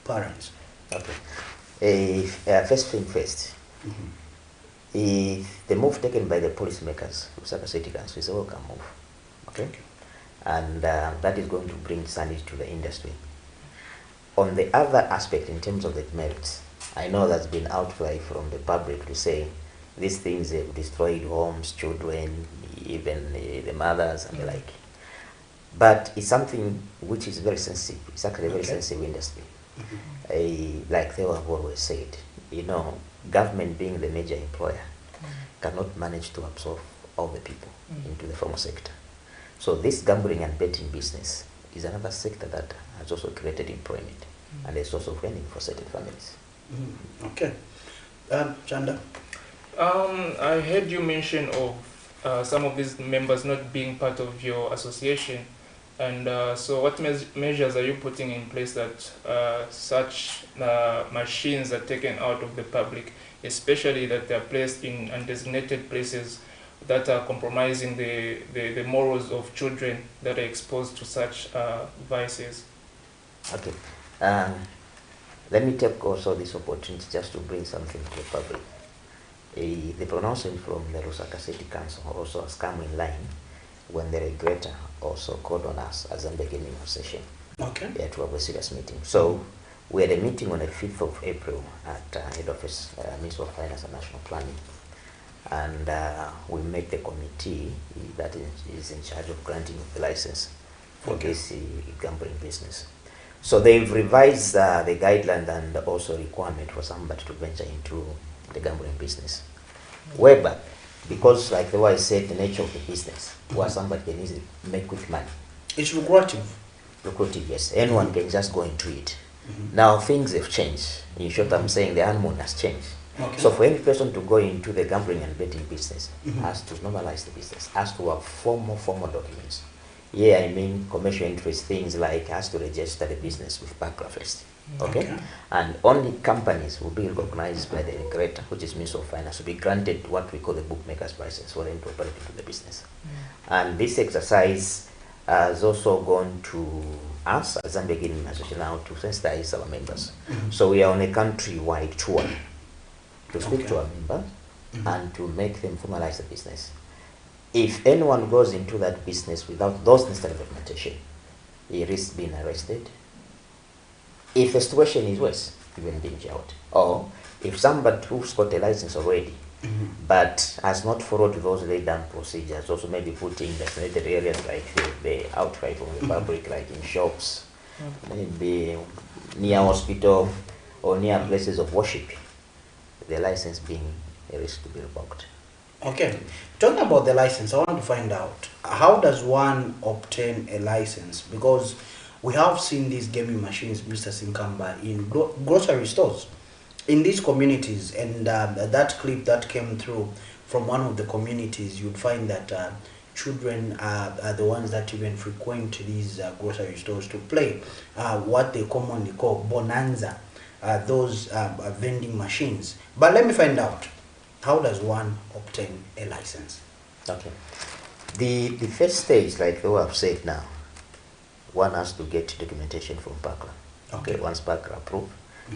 parents? Okay. First thing first. The move taken by the policymakers, Lusaka City Council, is a welcome move. Okay? And that is going to bring sanity to the industry. On the other aspect, in terms of the merits, I know there's been outcry from the public to say these things have destroyed homes, children, even the mothers and the like. But it's something which is very sensitive. It's actually a very sensitive industry. Like they have always said, you know, government being the major employer cannot manage to absorb all the people into the formal sector. So this gambling and betting business is another sector that has also created employment and a source of earning for certain families. Okay. Chanda? I heard you mention of some of these members not being part of your association. And so what measures are you putting in place that such machines are taken out of the public, especially that they are placed in undesignated places that are compromising the morals of children that are exposed to such vices? Okay. Let me take also this opportunity just to bring something to the public. The pronouncement from the Lusaka City Council also has come in line when the regulator also called on us as a beginning of session to have a serious meeting. So we had a meeting on the 5th of April at head office, Ministry of Finance and National Planning. And we met the committee that is in charge of granting the license for this gambling business. So they've revised the guideline and also requirement for somebody to venture into the gambling business. Whereby because, like the way I said, the nature of the business, where somebody can easily make quick money. It's lucrative. Lucrative, yes. Anyone can just go into it. Now things have changed. In short, I'm saying the animal has changed. Okay. So for any person to go into the gambling and betting business, has to normalize the business, has to have formal documents. Yeah, I mean commercial interest, things like has to register the business with background first. Okay? And only companies will be recognized by the regulator, which is Minister of Finance, will be granted what we call the bookmaker's license for them to operate into the business. And this exercise has also gone to us as Zambia Gaming Association now to sensitize our members. So we are on a country-wide tour to speak to our members and to make them formalize the business. If anyone goes into that business without those necessary documentation, he risks being arrested. If the situation is worse, even being jailed. Or if somebody who's got a license already but has not followed those laid down procedures, also maybe put in designated areas like the outright from the public, like in shops, maybe near hospital or near places of worship, the license being a risk to be revoked. Okay, talking about the license, I want to find out how does one obtain a license, because we have seen these gaming machines, Mr. Sinkamba, in grocery stores in these communities, and that clip that came through from one of the communities, you'd find that children are the ones that even frequent these grocery stores to play what they commonly call bonanza, those vending machines. But let me find out, how does one obtain a license? Okay. The first stage, like the way I've said now, one has to get documentation from PACRA. Okay. Once PACRA approved,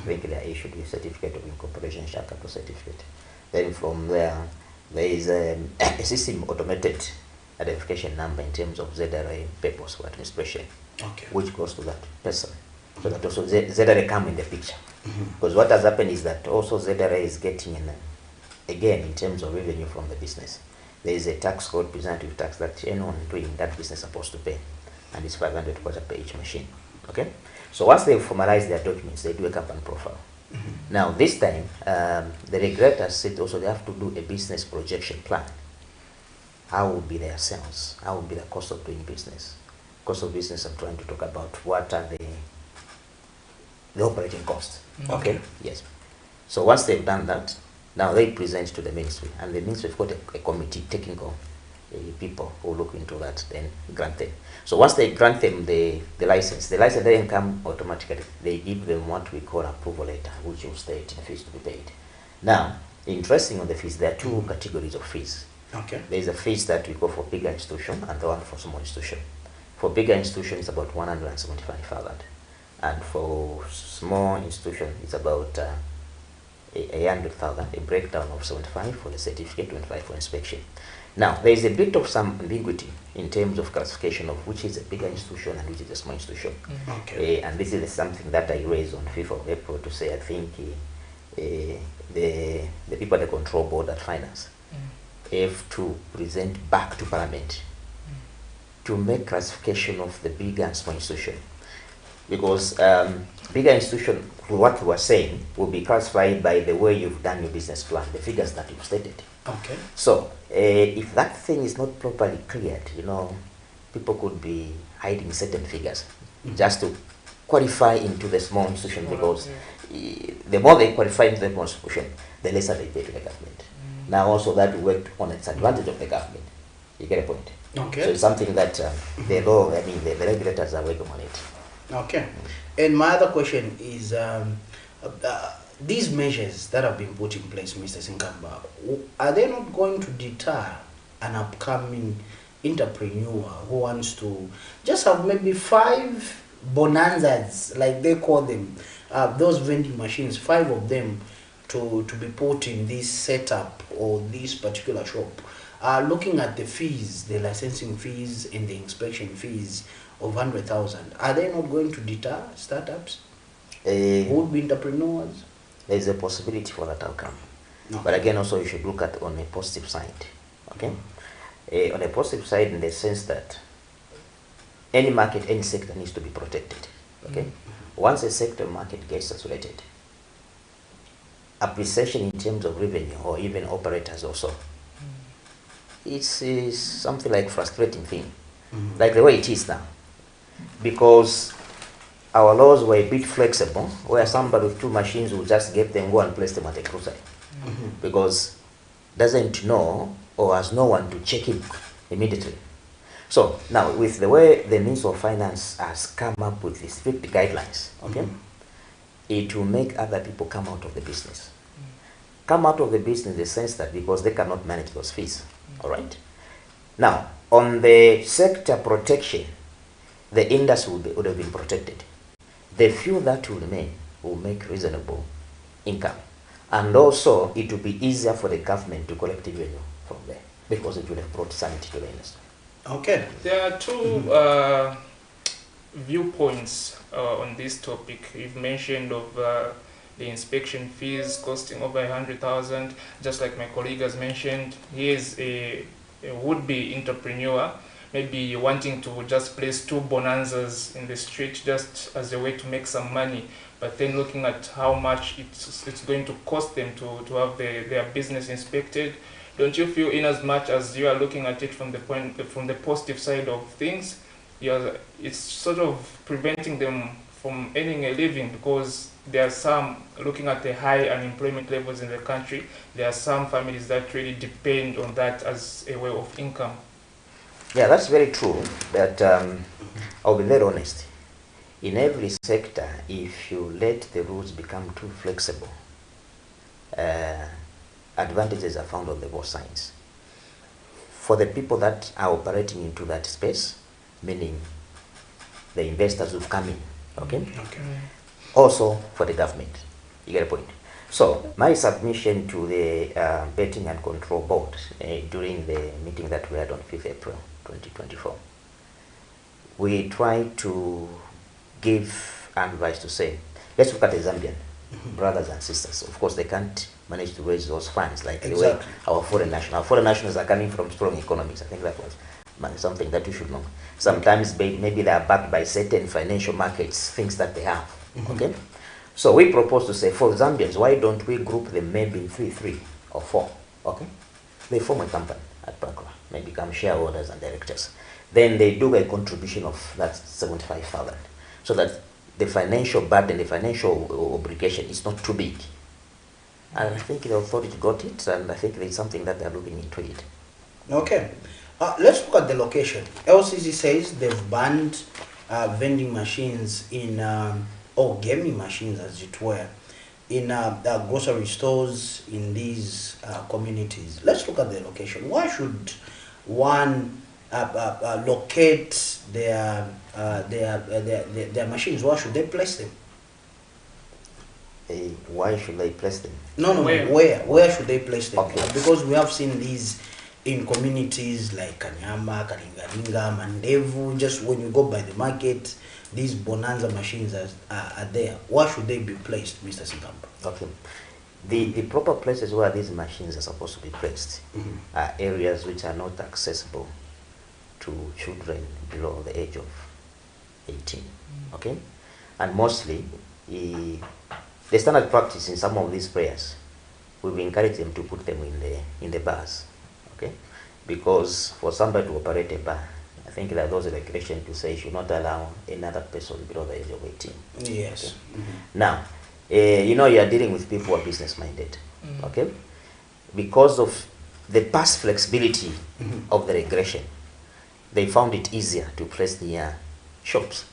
then they are issued with certificate of incorporation, share capital certificate. Then from there is a system automated identification number in terms of ZRA purpose for administration, which goes to that person. So that also ZRA come in the picture. Because what has happened is that also ZRA is getting in, again, in terms of revenue from the business. There is a tax code, presumptive tax, that anyone doing that business is supposed to pay, and it's 500 per each machine. Okay? So once they formalize their documents, they do a company profile. Now this time, the regulators said also they have to do a business projection plan. How will be their sales? How will be the cost of doing business? Cost of business, I'm trying to talk about what are the operating costs. Okay? Yes. So once they've done that, now they present to the ministry, and the ministry has got a committee, technical people who look into that, then grant them. So once they grant them the license doesn't come automatically. They give them what we call approval letter, which will state the fees to be paid. Now, interesting on the fees, there are two categories of fees. Okay. There is a fees that we go for bigger institution and the one for small institution. For bigger institution, it's about 175,000, and for small institution, it's about 100,000. A breakdown of 75 for the certificate, 25 for inspection. Now, there is a bit of some ambiguity in terms of classification of which is a bigger institution and which is a small institution. And this is something that I raised on 5th of April to say I think the people at the control board at finance have to present back to Parliament to make classification of the bigger and small institution. Because bigger institution, what we were saying, will be classified by the way you've done your business plan, the figures that you've stated. Okay. So, if that thing is not properly cleared, people could be hiding certain figures just to qualify into the small institution, because the more they qualify into the small institution, the lesser they pay to the government. Now, also that worked on its advantage of the government. You get a point? Okay. So it's something that the law, the regulators are working on it. Okay. And my other question is, these measures that have been put in place, Mr. Sinkamba, are they not going to deter an upcoming entrepreneur who wants to just have maybe 5 bonanzas, like they call them, those vending machines, 5 of them to be put in this setup or this particular shop? Looking at the fees, the licensing fees and the inspection fees of 100,000, are they not going to deter startups? Would be entrepreneurs? There is a possibility for that outcome. But again, also you should look at on a positive side. Okay? On a positive side, in the sense that any market, any sector needs to be protected. Okay? Once a sector market gets saturated, appreciation in terms of revenue or even operators also it's something like frustrating thing, like the way it is now, because our laws were a bit flexible, where somebody with 2 machines will just get them, go and place them at a crusade, because doesn't know or has no one to check him immediately. So now, with the way the Ministry of Finance has come up with these strict guidelines, okay, it will make other people come out of the business. Come out of the business in the sense that because they cannot manage those fees, all right? Now, on the sector protection, the industry would have been protected. The few that will remain will make reasonable income. And also, it will be easier for the government to collect revenue from there, because it will have brought sanity to the industry. Okay. There are two viewpoints on this topic. You've mentioned of the inspection fees costing over 100,000. Just like my colleague has mentioned, he is a would-be entrepreneur, maybe wanting to just place 2 bonanzas in the street just as a way to make some money, but then looking at how much it's going to cost them to have their business inspected. Don't you feel, in as much as you are looking at it from the positive side of things, it's sort of preventing them from earning a living, because there are some, looking at the high unemployment levels in the country, there are some families that really depend on that as a way of income. Yeah, that's very true, but I'll be very honest. In every sector, if you let the rules become too flexible, advantages are found on the both sides. For the people that are operating into that space, meaning the investors who've come in, okay? Also for the government, you get a point. So my submission to the Betting and Control Board during the meeting that we had on 5th April 2024, we tried to give advice to say, let's look at the Zambian brothers and sisters. Of course, they can't manage to raise those funds like the way our foreign nationals are coming from strong economies. I think that was something that you should know. Sometimes maybe they are backed by certain financial markets, things that they have. Okay, so we propose to say, for Zambians, why don't we group them maybe in 3 or 4? Okay, they form a company at Pakla, may become shareholders and directors. Then they do a contribution of that 75,000, so that the financial burden, the financial obligation is not too big. And I think the authority got it, and I think there's something that they're looking into it. Okay, let's look at the location. LCC says they've banned vending machines in, or gaming machines as it were, in grocery stores in these communities. Let's look at the location. Why should one locate their machines? Where should they place them? Why should they place them? No, where should they place them? Okay. Because we have seen these in communities like Kanyama, Kalingalinga, Mandevu. Just when you go by the market, these bonanza machines are there. Where should they be placed, Mr. Sikamba? Okay. The proper places where these machines are supposed to be placed are areas which are not accessible to children below the age of 18. Okay? And mostly, the standard practice in some of these prayers, we've encouraged them to put them in the bars. Okay? Because for somebody to operate a bar, I think that those regulations to say you should not allow another person below the age of 18. Yes. Okay? Now, you know, you are dealing with people who are business minded. Okay? Because of the past flexibility of the regulation, they found it easier to place the shops.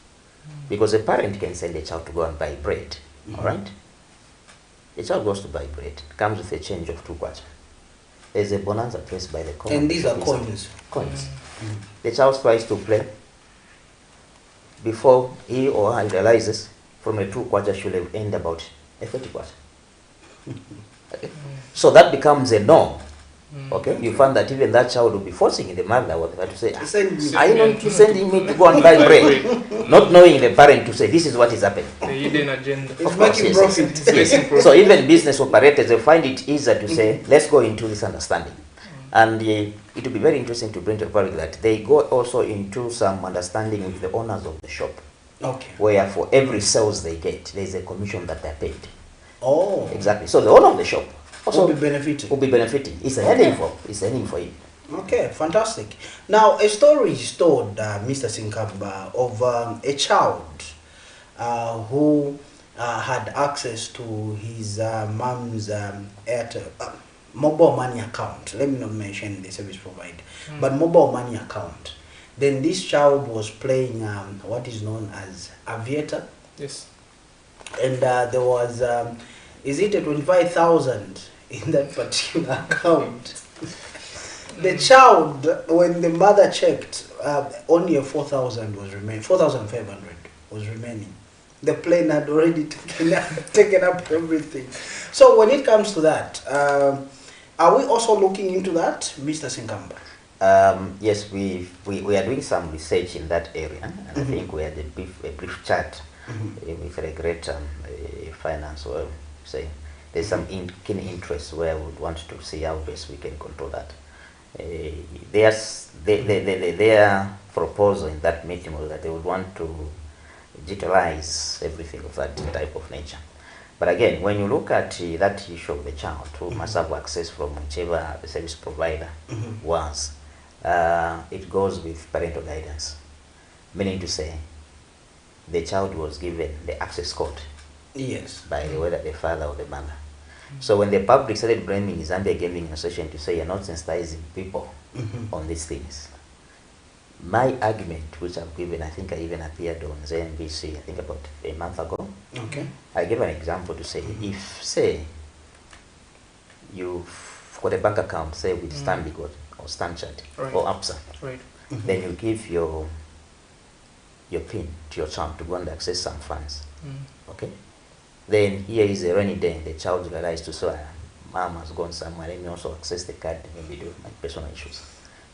Because a parent can send a child to go and buy bread. All right? The child goes to buy bread, comes with a change of 2 kwacha. There's a bonanza placed by the corner. And these are coins. Coins. The child tries to play. Before he or her realizes, from a 2 kwacha should have earned about a 30 kwacha. Okay? So that becomes a norm. Okay, you find that even that child will be forcing the mother to say, are you not sending me to go and buy bread? Not knowing the parent to say, this is what is happening. The hidden agenda. It's making profit. Yes. So even business operators, they find it easier to say, let's go into this understanding. And it will be very interesting to bring to the public that they go also into some understanding with the owners of the shop. Okay. Where for every sales they get, there's a commission that they're paid. Oh. Exactly. So the owner of the shop also will be benefiting. It's a heading for him. Okay, fantastic. Now, a story is told, Mr. Sinkamba, of a child who had access to his mom's Airtel mobile money account. Let me not mention the service provider, but mobile money account. Then this child was playing what is known as Aviator. Yes. And there was, is it a 25,000 in that particular account? The child, when the mother checked, only a 4,000 was remaining, 4,500 was remaining. The plane had already taken up everything. So when it comes to that, are we also looking into that, Mr. Sinkamba? Yes, we are doing some research in that area, and I think we had a brief chat with a great finance, or say there's some keen interest where we would want to see how best we can control that. Their proposal in that meeting was that they would want to digitalize everything of that type of nature. But again, when you look at that issue of the child who must have access from whichever the service provider was, it goes with parental guidance, meaning to say the child was given the access code, yes, by whether the father or the mother. So when the public started blaming Zambia Gaming Association to say you're not sensitizing people on these things, my argument, which I've given, I think I even appeared on ZNBC, I think about a month ago. Okay. I gave an example to say, if, say, you've got a bank account, say with Stanbic or Stanchart or APSA, then you give your PIN to your child to go and access some funds. Okay? Then here is a rainy day, the child realizes to say, mom has gone somewhere, let me also access the card, maybe do my personal issues.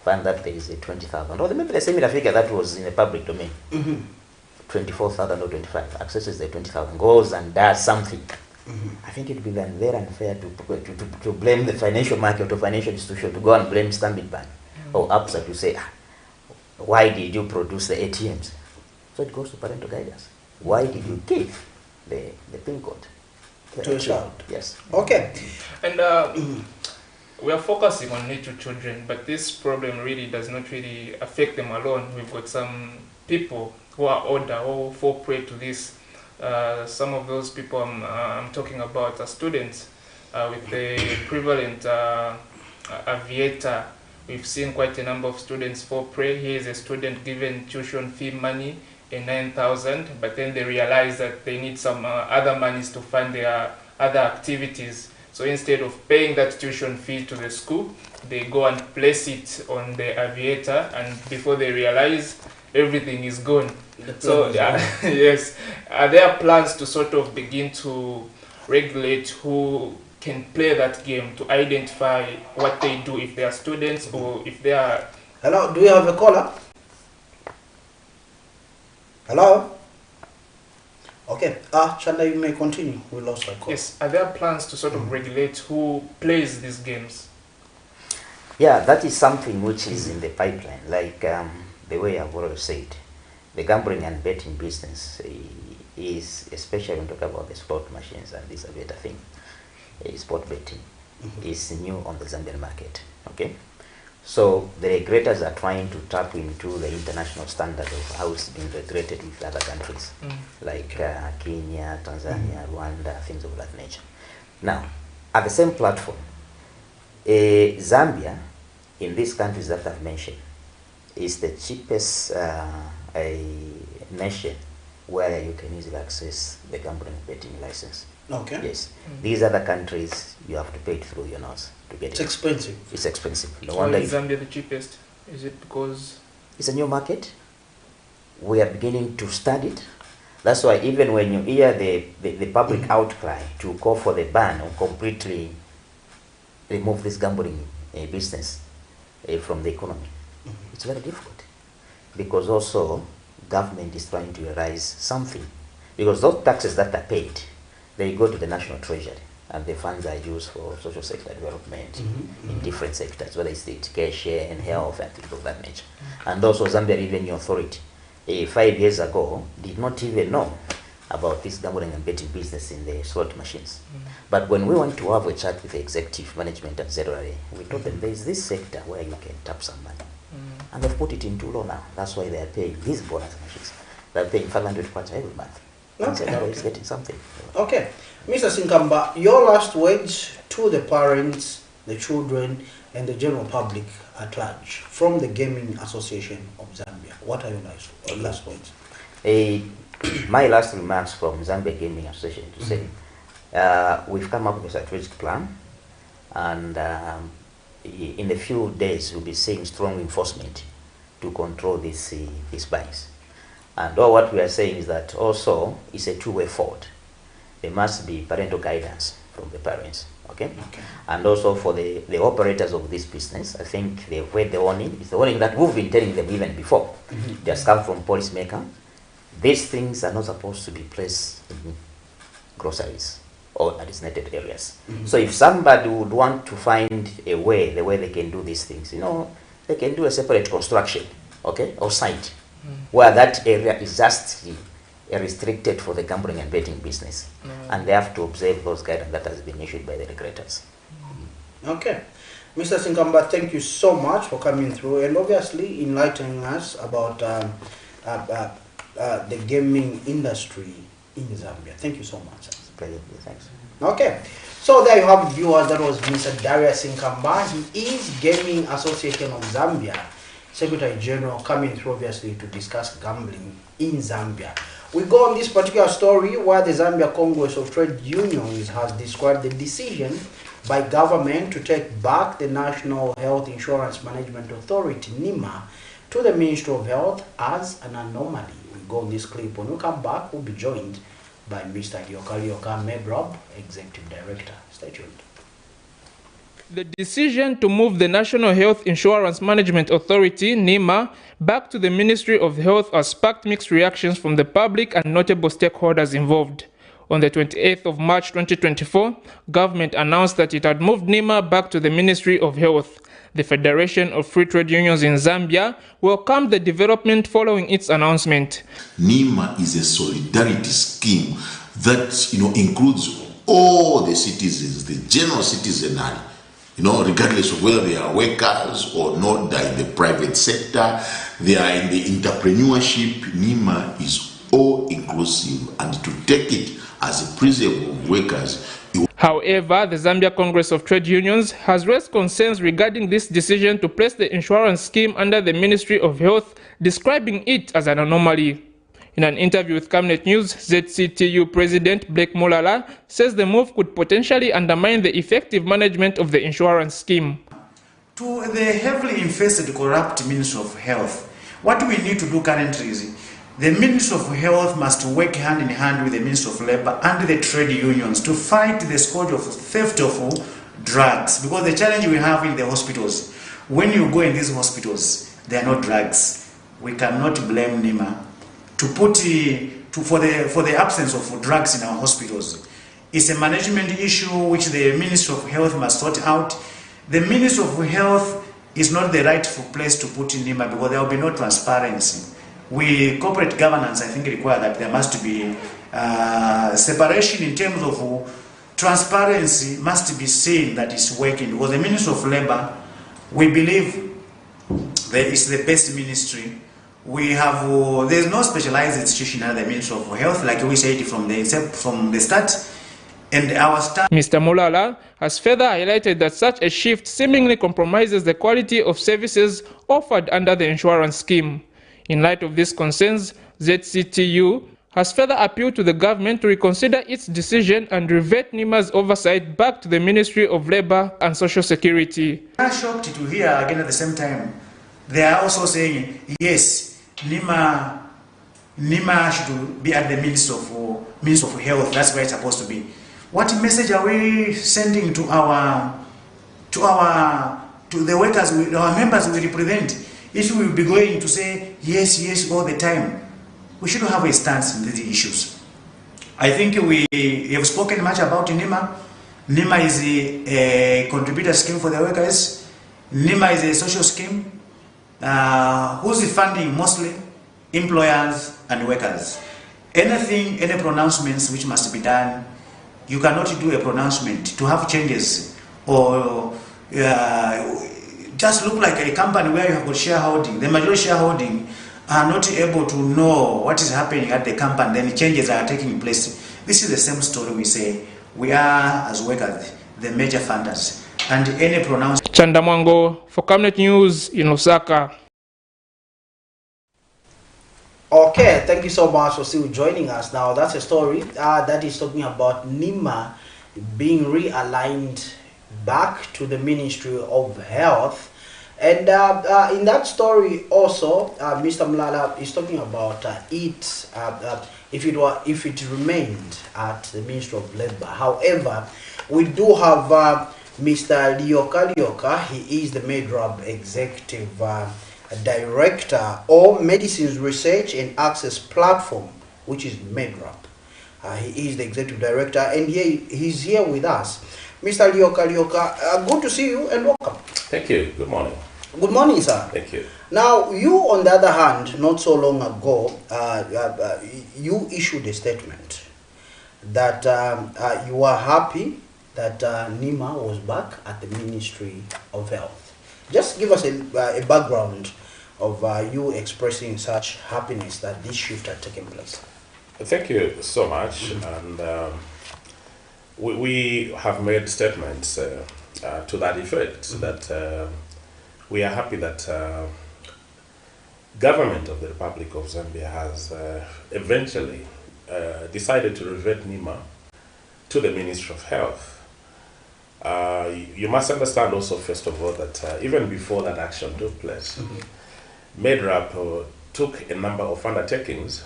Find that there is a 20,000, or maybe the similar figure that was in the public domain, 24,000 or 25, accesses the 20,000, goes and does something. I think it would be very unfair to blame the financial market or financial institution, to go and blame Stanbic Bank or APSA to say, why did you produce the ATMs? So it goes to parental guidance. Why did you give the PIN code to a child? Yes. Okay. And we are focusing on little children, but this problem really does not really affect them alone. We've got some people who are older who fall prey to this. Some of those people I'm talking about are students with the prevalent Aviator. We've seen quite a number of students fall prey. Here is a student given tuition fee money, a 9,000, but then they realize that they need some other monies to fund their other activities. So instead of paying that tuition fee to the school, they go and place it on the Aviator, and before they realize, everything is gone. So yes, are there plans to sort of begin to regulate who can play that game, to identify what they do, if they are students or if they are... Hello, do you have a caller? Hello? Okay, Chanda, you may continue. We lost our call. Yes, are there plans to sort of regulate who plays these games? Yeah, that is something which is in the pipeline. Like the way I've already said, the gambling and betting business is, especially when we talk about the slot machines and this Aviator thing, sport betting is new on the Zambian market. Okay, so the regulators are trying to tap into the international standard of how it's being regulated with other countries, like Kenya, Tanzania, Rwanda, things of that nature. Now, at the same platform, Zambia, in these countries that I've mentioned, is the cheapest nation where you can easily access the gambling and betting license. Okay. Yes. These other countries, you have to pay it through your nose to get it. It's expensive. It's expensive. No Why wonder is Zambia the cheapest? Is it because... It's a new market. We are beginning to study it. That's why even when you hear the public outcry to call for the ban or completely remove this gambling business from the economy, it's very difficult. Because also, government is trying to raise something. Because those taxes that are paid, they go to the national treasury, and the funds are used for social sector development in different sectors, whether it's the education, health, and things of that nature. And also Zambia Revenue Authority, 5 years ago, did not even know about this gambling and betting business in the slot machines. But when we went to have a chat with the executive management at ZRA, we told them there is this sector where you can tap some money. And they've put it into law now. That's why they are paying these bonus machines. They're paying 500 kwacha every month. And ZRA is getting something. Okay. Mr. Sinkamba, your last words to the parents, the children, and the general public at large from the Gaming Association of Zambia. What are your last words? My last remarks from Zambia Gaming Association to say, we've come up with a strategic plan, and in a few days we'll be seeing strong enforcement to control these buys. And all what we are saying is that also it's a two-way forward. There must be parental guidance from the parents, okay? And also for the operators of this business, I think they've read the warning. It's the warning that we've been telling them even before. It has come from policymaker. These things are not supposed to be placed in groceries or designated areas. So if somebody would want to find a way, the way they can do these things, you know, they can do a separate construction, okay, or site, where that area is just restricted for the gambling and betting business. And they have to observe those guidance that has been issued by the regulators. Okay. Mr. Sinkamba, thank you so much for coming through and obviously enlightening us about the gaming industry in Zambia. Thank you so much. Thanks. Okay. So there you have viewers. That was Mr. Darius Sinkamba. He is Gaming Association of Zambia Secretary General, coming through obviously to discuss gambling in Zambia. We go on this particular story where the Zambia Congress of Trade Unions has described the decision by government to take back the National Health Insurance Management Authority, NIMA, to the Ministry of Health as an anomaly. We go on this clip. When we come back, we'll be joined by Mr. Yokalioka Mebrab, Executive Director. Stay tuned. The decision to move the National Health Insurance Management Authority, NIMA, back to the Ministry of Health has sparked mixed reactions from the public and notable stakeholders involved. On the 28th of March 2024, government announced that it had moved NIMA back to the Ministry of Health. The Federation of Free Trade Unions in Zambia welcomed the development following its announcement. NIMA is a solidarity scheme that, includes all the citizens, the general citizenry, regardless of whether they are workers or not, they are in the private sector, they are in the entrepreneurship. NIMA is all inclusive, and to take it as a principle of workers. However, the Zambia Congress of Trade Unions has raised concerns regarding this decision to place the insurance scheme under the Ministry of Health, describing it as an anomaly. In an interview with Camnet News, ZCTU President Blake Mulala says the move could potentially undermine the effective management of the insurance scheme. To the heavily infested, corrupt Ministry of Health, what we need to do currently is the Ministry of Health must work hand in hand with the Ministry of Labor and the trade unions to fight the scourge of theft of drugs. Because the challenge we have in the hospitals, when you go in these hospitals, there are no drugs. We cannot blame NIMA for the absence of drugs in our hospitals. It's a management issue which the Ministry of Health must sort out. The Ministry of Health is not the rightful place to put in NIMA because there will be no transparency. Corporate governance, I think, require that there must be separation in terms of transparency must be seen that it's working. Because the Ministry of Labor, we believe that it's the best ministry. We have there's no specialized institution under the Ministry of Health, like we said from the start. And our staff. Mr. Mulala has further highlighted that such a shift seemingly compromises the quality of services offered under the insurance scheme. In light of these concerns, ZCTU has further appealed to the government to reconsider its decision and revert NIMA's oversight back to the Ministry of Labor and Social Security. I'm shocked to hear again at the same time, they are also saying, yes, NIMA should be at the Ministry of Health, that's where it's supposed to be. What message are we sending to the workers, our members we represent? If we will be going to say yes all the time, we should have a stance in these issues. I think we have spoken much about NIMA. NIMA is a contributor scheme for the workers. NIMA is a social scheme whose funding mostly employers and workers. anything, any pronouncements which must be done, you cannot do a pronouncement to have changes or just look like a company where you have got shareholding. The majority shareholding are not able to know what is happening at the company, then changes are taking place. This is the same story we say. We are, as workers, the major funders. And any pronouncement. Chandamango for Camnet News in Osaka. Okay, thank you so much for still joining us. Now, that's a story that is talking about NIMA being realigned back to the Ministry of Health. And in that story also, Mr. Mlala is talking about if it remained at the Ministry of Labor. However, we do have Mr. Lioka. He is the MEDRAB Executive Director or Medicines Research and Access Platform, which is MEDRAB. He is the Executive Director, and he's here with us. Mr. Lioka, good to see you and welcome. Thank you. Good morning. Good morning, sir. Thank you. Now, you, on the other hand, not so long ago, you issued a statement that you are happy that NIMA was back at the Ministry of Health. Just give us a background of you expressing such happiness that this shift had taken place. Thank you so much. And we have made statements to that effect, that we are happy that government of the Republic of Zambia has eventually decided to revert NIMA to the Ministry of Health. You must understand also, first of all, that even before that action took place, MEDRAB took a number of undertakings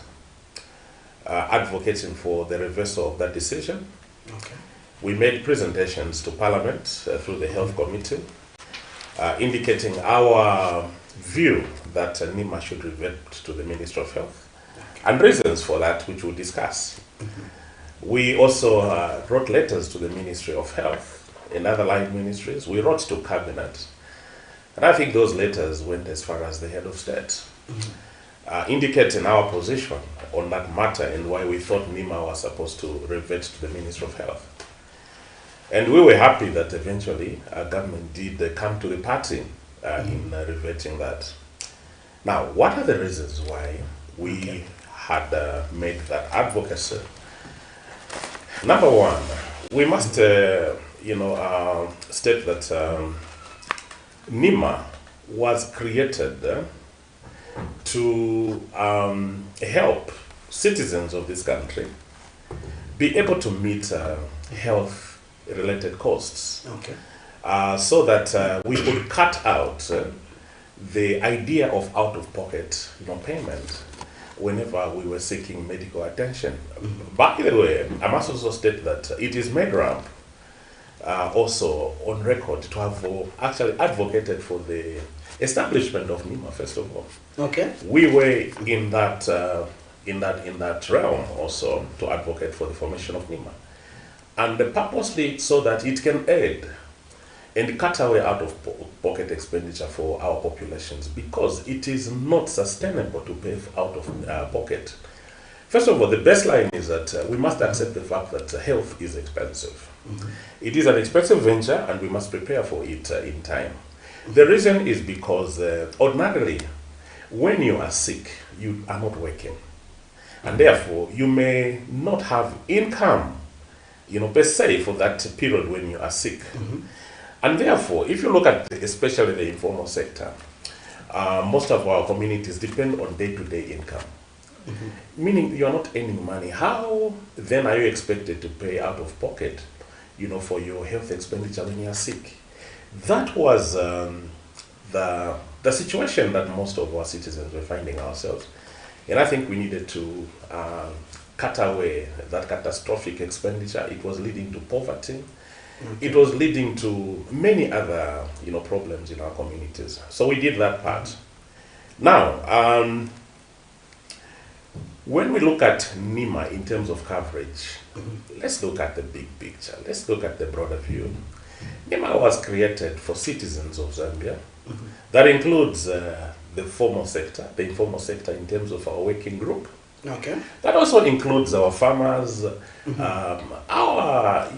advocating for the reversal of that decision. Okay. We made presentations to Parliament through the Health Committee, indicating our view that NIMA should revert to the Ministry of Health, and reasons for that, which we'll discuss. We also wrote letters to the Ministry of Health and other line ministries. We wrote to Cabinet, and I think those letters went as far as the head of state, indicating our position on that matter and why we thought NIMA was supposed to revert to the Ministry of Health. And we were happy that eventually our government did come to the party in reverting that. Now, what are the reasons why we had made that advocacy? Number one, we must state that NIMA was created to help citizens of this country be able to meet health-related costs. Okay. So that we could cut out the idea of out-of-pocket payment whenever we were seeking medical attention. By the way, I must also state that it is MEDRAB also on record to have actually advocated for the establishment of NIMA, first of all. Okay. We were in that realm also to advocate for the formation of NIMA, and purposely so that it can aid and cut away out-of-pocket expenditure for our populations, because it is not sustainable to pay out of pocket. First of all, the baseline is that we must accept the fact that health is expensive. It is an expensive venture, and we must prepare for it in time. The reason is because ordinarily, when you are sick, you are not working, and therefore you may not have income, per se, for that period when you are sick. And therefore, if you look at especially the informal sector, most of our communities depend on day-to-day income. Meaning you are not earning money. How then are you expected to pay out of pocket, for your health expenditure when you are sick? That was the situation that most of our citizens were finding ourselves. And I think we needed to cut away that catastrophic expenditure. It was leading to poverty. It was leading to many other, problems in our communities. So we did that part. Now, when we look at NIMA in terms of coverage, let's look at the big picture. Let's look at the broader view. NIMA was created for citizens of Zambia. That includes the formal sector, the informal sector in terms of our working group, Okay. That also includes our farmers, our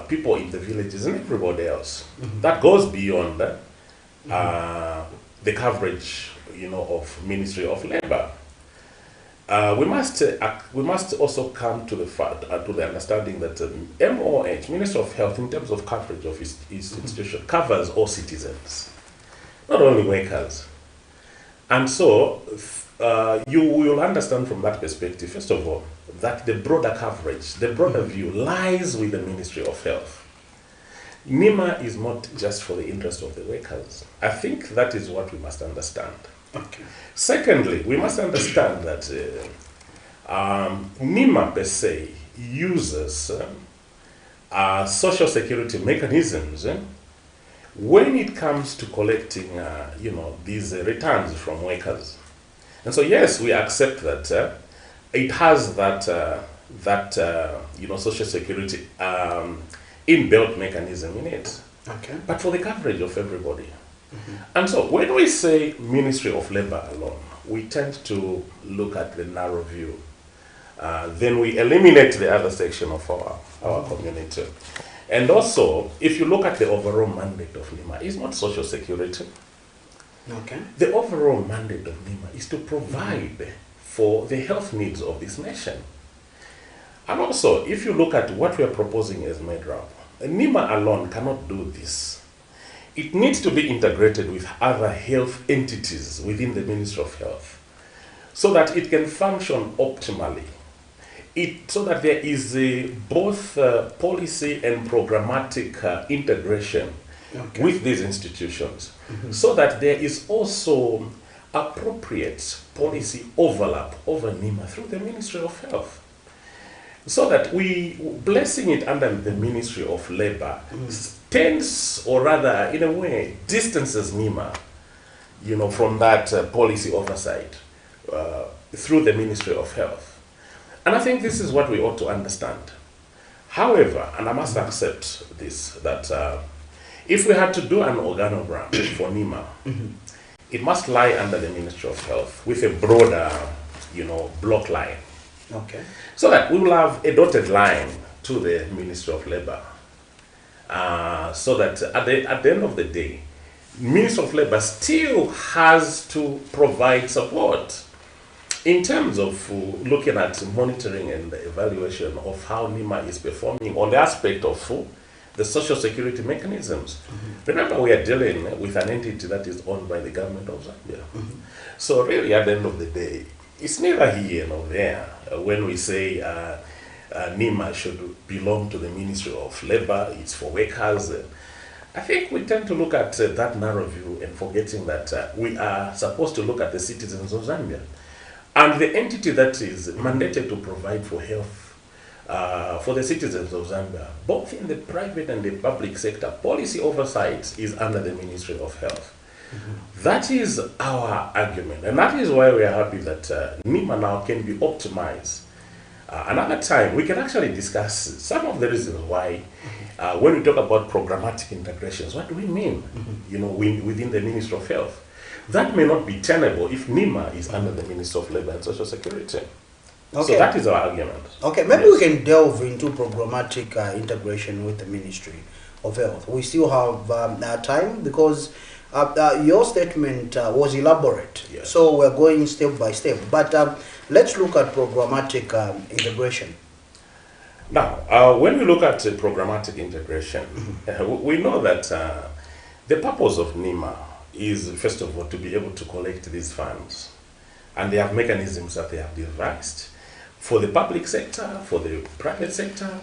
people in the villages and everybody else. That goes beyond the coverage, of Ministry of Labor. We must also come to the understanding that MOH, Ministry of Health, in terms of coverage of its institution, covers all citizens, not only workers. And so you will understand from that perspective, first of all, that the broader coverage, the broader view lies with the Ministry of Health. NEMA is not just for the interest of the workers. I think that is what we must understand. Okay. Secondly, we must understand that NEMA per se uses social security mechanisms when it comes to collecting, these returns from workers. And so, yes, we accept that it has that social security inbuilt mechanism in it. Okay. But for the coverage of everybody. And so, when we say Ministry of Labor alone, we tend to look at the narrow view. Then we eliminate the other section of our community. And also, if you look at the overall mandate of NEMA, it's not social security. Okay. The overall mandate of NEMA is to provide for the health needs of this nation. And also, if you look at what we are proposing as MedRap, NEMA alone cannot do this. It needs to be integrated with other health entities within the Ministry of Health so that it can function optimally. So that there is both policy and programmatic integration with these institutions, so that there is also appropriate policy overlap over NEMA through the Ministry of Health. So that placing it under the Ministry of Labor tends, or rather, in a way, distances NEMA, from that policy oversight through the Ministry of Health. And I think this is what we ought to understand. However, and I must accept this, that if we had to do an organogram for NEMA, it must lie under the Ministry of Health with a broader, block line. Okay. So that we will have a dotted line to the Ministry of Labor. So that at the end of the day, Ministry of Labor still has to provide support in terms of looking at monitoring and evaluation of how NEMA is performing on the aspect of the social security mechanisms. Remember, we are dealing with an entity that is owned by the government of Zambia. So really, at the end of the day, it's neither here nor there when we say NEMA should belong to the Ministry of Labor, it's for workers. I think we tend to look at that narrow view and forgetting that we are supposed to look at the citizens of Zambia. And the entity that is mandated to provide for health for the citizens of Zambia, both in the private and the public sector, policy oversight is under the Ministry of Health. That is our argument, and that is why we are happy that NEMA now can be optimized. Another time, we can actually discuss some of the reasons why, when we talk about programmatic integrations, what do we mean, within the Ministry of Health? That may not be tenable if NEMA is under the Ministry of Labor and Social Security. Okay. So that is our argument. Okay, maybe we can delve into programmatic integration with the Ministry of Health. We still have time because your statement was elaborate. Yes. So we're going step by step. But let's look at programmatic integration. Now, when we look at programmatic integration, we know that the purpose of NEMA is, first of all, to be able to collect these funds. And they have mechanisms that they have devised for the public sector, for the private sector,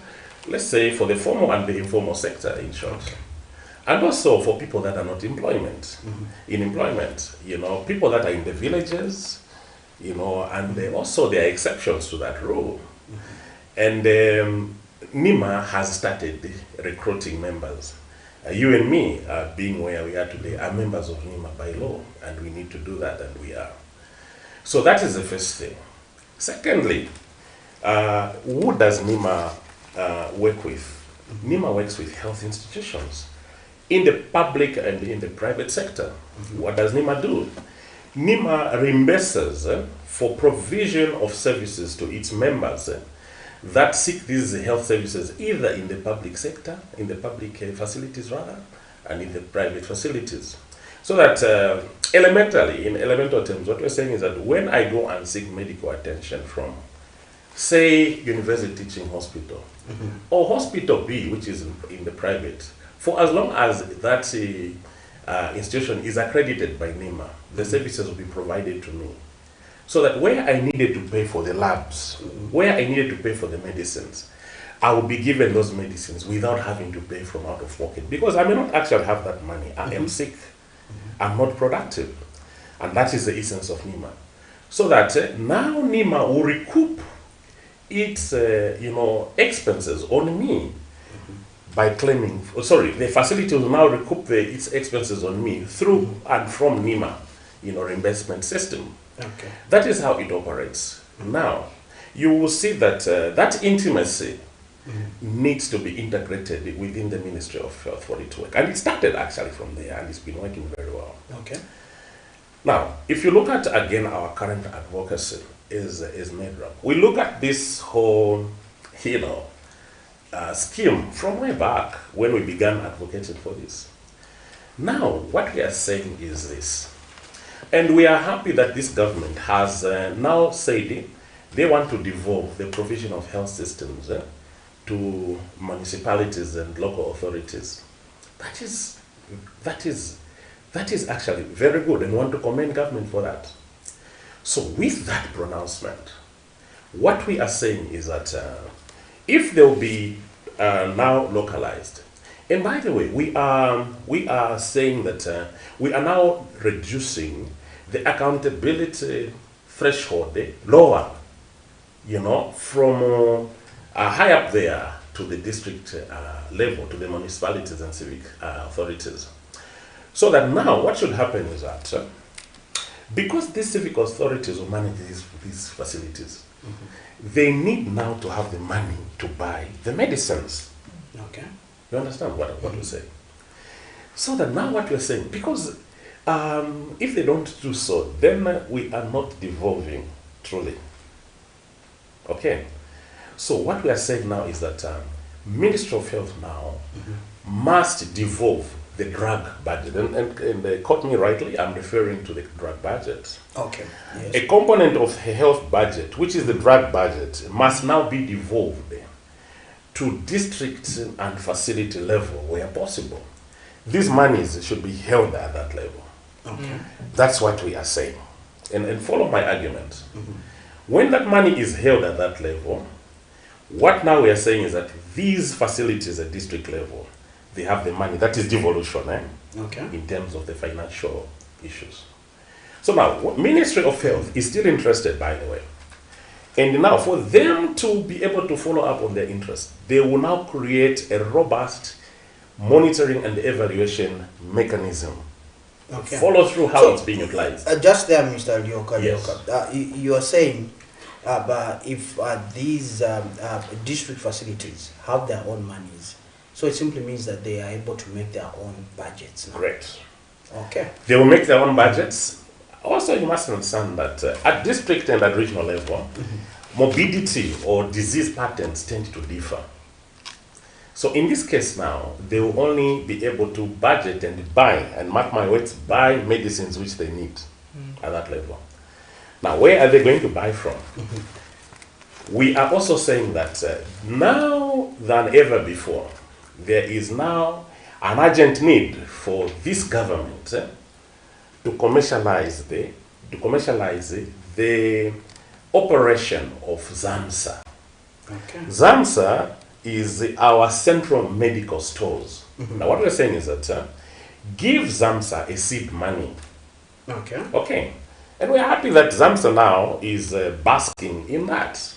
let's say for the formal and the informal sector, in short. Okay. And also for people that are not in employment, people that are in the villages, and also there are exceptions to that rule. And NEMA has started recruiting members. You and me, being where we are today, are members of NEMA by law, and we need to do that, and we are. So that is the first thing. Secondly, who does NEMA work with? NEMA works with health institutions in the public and in the private sector. What does NEMA do? NIMA reimburses for provision of services to its members that seek these health services either in the public sector, in the public facilities rather, and in the private facilities. So that elementally, in elemental terms, what we're saying is that when I go and seek medical attention from, say, University Teaching Hospital, or Hospital B, which is in the private, for as long as that institution is accredited by NIMA, the services will be provided to me. So that where I needed to pay for the labs, where I needed to pay for the medicines, I will be given those medicines without having to pay from out of pocket. Because I may not actually have that money. I am sick. I'm not productive. And that is the essence of NIMA. So that now NIMA will recoup its expenses on me by claiming, the facility will now recoup its expenses on me through and from NIMA, reimbursement system. Okay. That is how it operates. Now, you will see that that intimacy needs to be integrated within the Ministry of Health for it to work. And it started actually from there, and it's been working very well. Okay. Now, if you look at, again, our current advocacy is NEDRAM. We look at this whole, scheme from way back when we began advocating for this. Now, what we are saying is this. And we are happy that this government has now said they want to devolve the provision of health systems to municipalities and local authorities. That is actually very good, and we want to commend government for that. So with that pronouncement, what we are saying is that if they will be now localized, and by the way, we are saying that we are now reducing the accountability threshold lower, from high up there to the district level, to the municipalities and civic authorities. So that now what should happen is that because these civic authorities will manage these facilities, they need now to have the money to buy the medicines. Okay. You understand what we say? So that now what we're saying, because if they don't do so, then we are not devolving truly. Okay. So what we are saying now is that Ministry of Health now must devolve the drug budget. And quote me rightly, I'm referring to the drug budget. Okay. Yes. A component of the health budget, which is the drug budget, must now be devolved to district and facility level where possible. These monies should be held at that level. Okay. That's what we are saying. And follow my argument. When that money is held at that level, what now we are saying is that these facilities at district level, they have the money. That is devolution, Okay. in terms of the financial issues. So now, Ministry of Health is still interested, by the way. And now, for them to be able to follow up on their interest, they will now create a robust monitoring and evaluation mechanism. Okay. Follow through how it's being utilized. Just there, Mr. Lyoka. Yes. You are saying but if these district facilities have their own monies, so it simply means that they are able to make their own budgets now. Correct. Okay. They will make their own budgets. Also, you must understand that at district and at regional level, morbidity or disease patterns tend to differ. So in this case now, they will only be able to budget and buy, and mark my words, buy medicines which they need at that level. Now, where are they going to buy from? We are also saying that now than ever before, there is now an urgent need for this government to commercialize the operation of ZAMSA. Okay. ZAMSA is our central medical stores. Now what we're saying is that give ZAMSA a seed money. Okay. Okay. And we're happy that ZAMSA now is basking in that.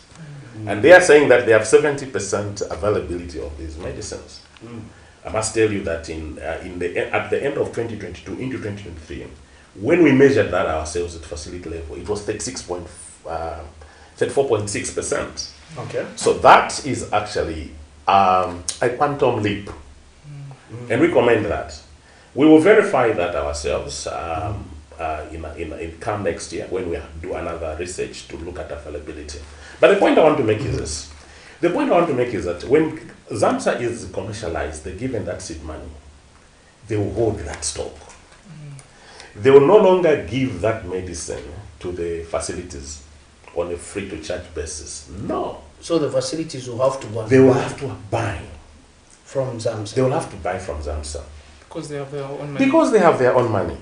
And they are saying that they have 70% availability of these medicines. I must tell you that at the end of 2022 into 2023, when we measured that ourselves at facility level, it was 34.6%. Okay. So that is actually a quantum leap. And we commend that. We will verify that ourselves in come next year when we do another research to look at availability. But the point I want to make is this. The point I want to make is that when ZAMSA is commercialized, they're given that seed money, they will hold that stock. They will no longer give that medicine to the facilities on a free-to-charge basis. No. So the facilities will have to go. They will have to buy from ZAMSA. They will have to buy from ZAMSA. Because they have their own money. Because they have their own money.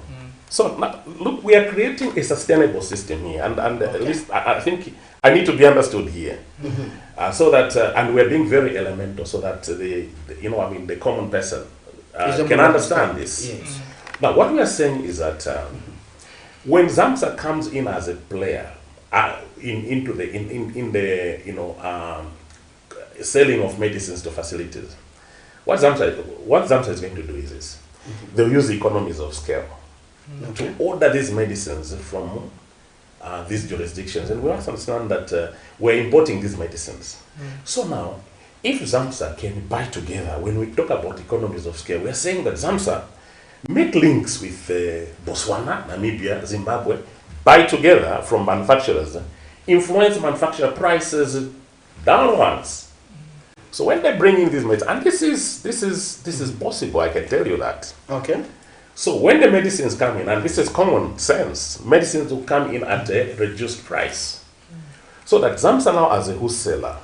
So now, look, we are creating a sustainable system here, and at least I think I need to be understood here, so that and we're being very elemental, so that the common person can understand this. Yes. Now, what we are saying is that when ZAMSA comes in as a player into the selling of medicines to facilities, what ZAMSA is going to do is this: they'll use the economies of scale to order these medicines from these jurisdictions, and we must understand that we're importing these medicines. So now, if ZAMSA can buy together, when we talk about economies of scale, we're saying that ZAMSA make links with Botswana, Namibia, Zimbabwe, buy together from manufacturers, influence manufacturer prices downwards. So when they bring in these medicines, and this is possible, I can tell you that. Okay. So when the medicines come in, and this is common sense, medicines will come in at a reduced price. So that ZAMSA now as a wholesaler,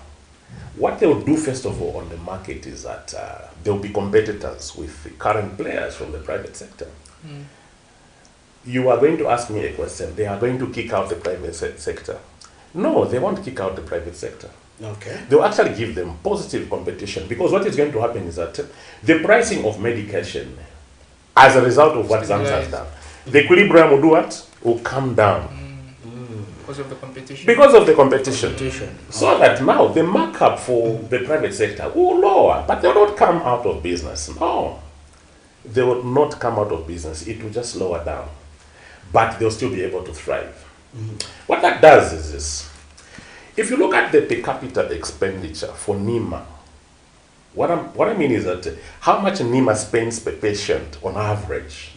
what they will do first of all on the market is that they will be competitors with the current players from the private sector. You are going to ask me a question, they are going to kick out the private sector. No, they won't kick out the private sector. Okay. They'll actually give them positive competition, because what is going to happen is that the pricing of medication, as a result of what ZAMSA has done, the equilibrium will do what? Will come down. Because of the competition. Because of the competition. So that now the markup for the private sector will lower, but they will not come out of business. No. They will not come out of business. It will just lower down. But they'll still be able to thrive. What that does is this. If you look at the per capita expenditure for NEMA, what I mean is that how much NEMA spends per patient on average,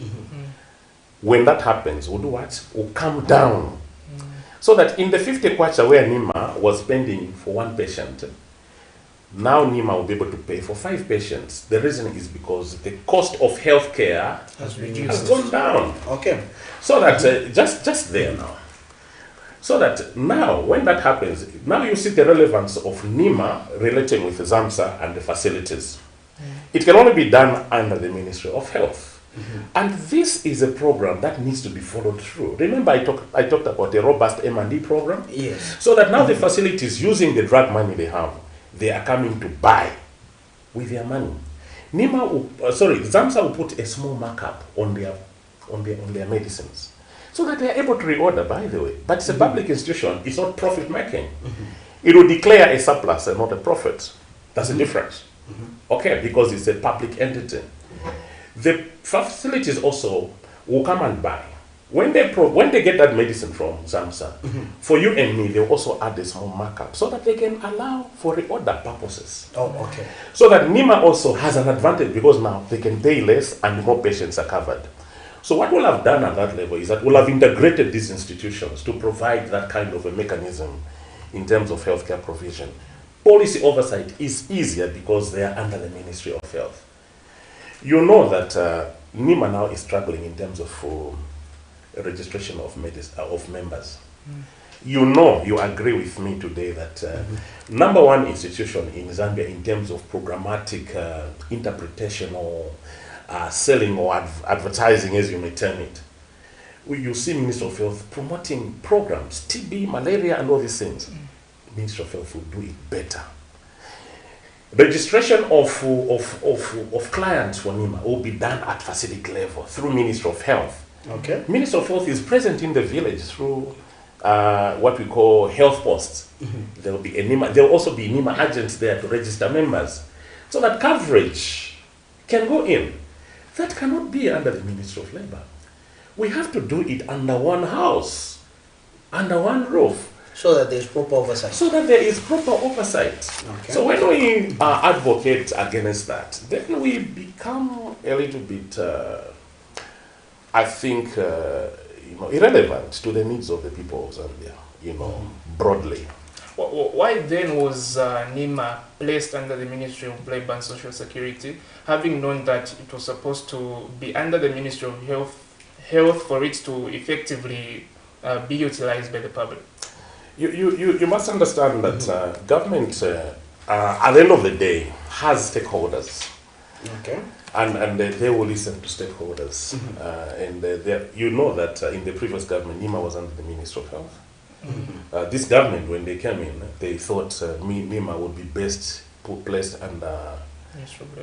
when that happens, will do what? Will come down. So that in the 50 kwacha where NEMA was spending for one patient, now NEMA will be able to pay for 5 patients. The reason is because the cost of healthcare has gone down. Okay. So that just there now. So that now, when that happens, now you see the relevance of NEMA relating with ZAMSA and the facilities. It can only be done under the Ministry of Health. And this is a program that needs to be followed through. Remember, I talked about the robust M&D program? Yes. So that now the facilities, using the drug money they have, they are coming to buy with their money. ZAMSA will put a small markup on their medicines, so that they are able to reorder, by the way. But it's a public institution, it's not profit making. It will declare a surplus and not a profit. That's the difference. Okay, because it's a public entity. The facilities also will come and buy. When they get that medicine from ZAMSA, for you and me, they'll also add a small markup so that they can allow for reorder purposes. Oh, okay. So that NEMA also has an advantage, because now they can pay less and more patients are covered. So what we'll have done at that level is that we'll have integrated these institutions to provide that kind of a mechanism in terms of healthcare provision. Policy oversight is easier because they are under the Ministry of Health. You know that NEMA now is struggling in terms of registration of members. You agree with me today that number one institution in Zambia in terms of programmatic interpretation or selling or advertising, as you may term it, you see Minister of Health promoting programs, TB, malaria, and all these things. Minister of Health will do it better. Registration of clients for NEMA will be done at facility level through Minister of Health. Okay. Minister of Health is present in the village through what we call health posts. There will be a NEMA. There will also be NEMA agents there to register members, so that coverage can go in. That cannot be under the Ministry of Labor. We have to do it under one house, under one roof. So that there is proper oversight. So that there is proper oversight. Okay. So when we advocate against that, then we become a little bit, I think, irrelevant to the needs of the people of Zambia, broadly. Why then was NIMA placed under the Ministry of Labour and Social Security, having known that it was supposed to be under the Ministry of Health for it to effectively be utilized by the public? You must understand that government, at the end of the day, has stakeholders. Okay. And they will listen to stakeholders. You know that in the previous government, NIMA was under the Ministry of Health. This government, when they came in, they thought NIMA would be best placed under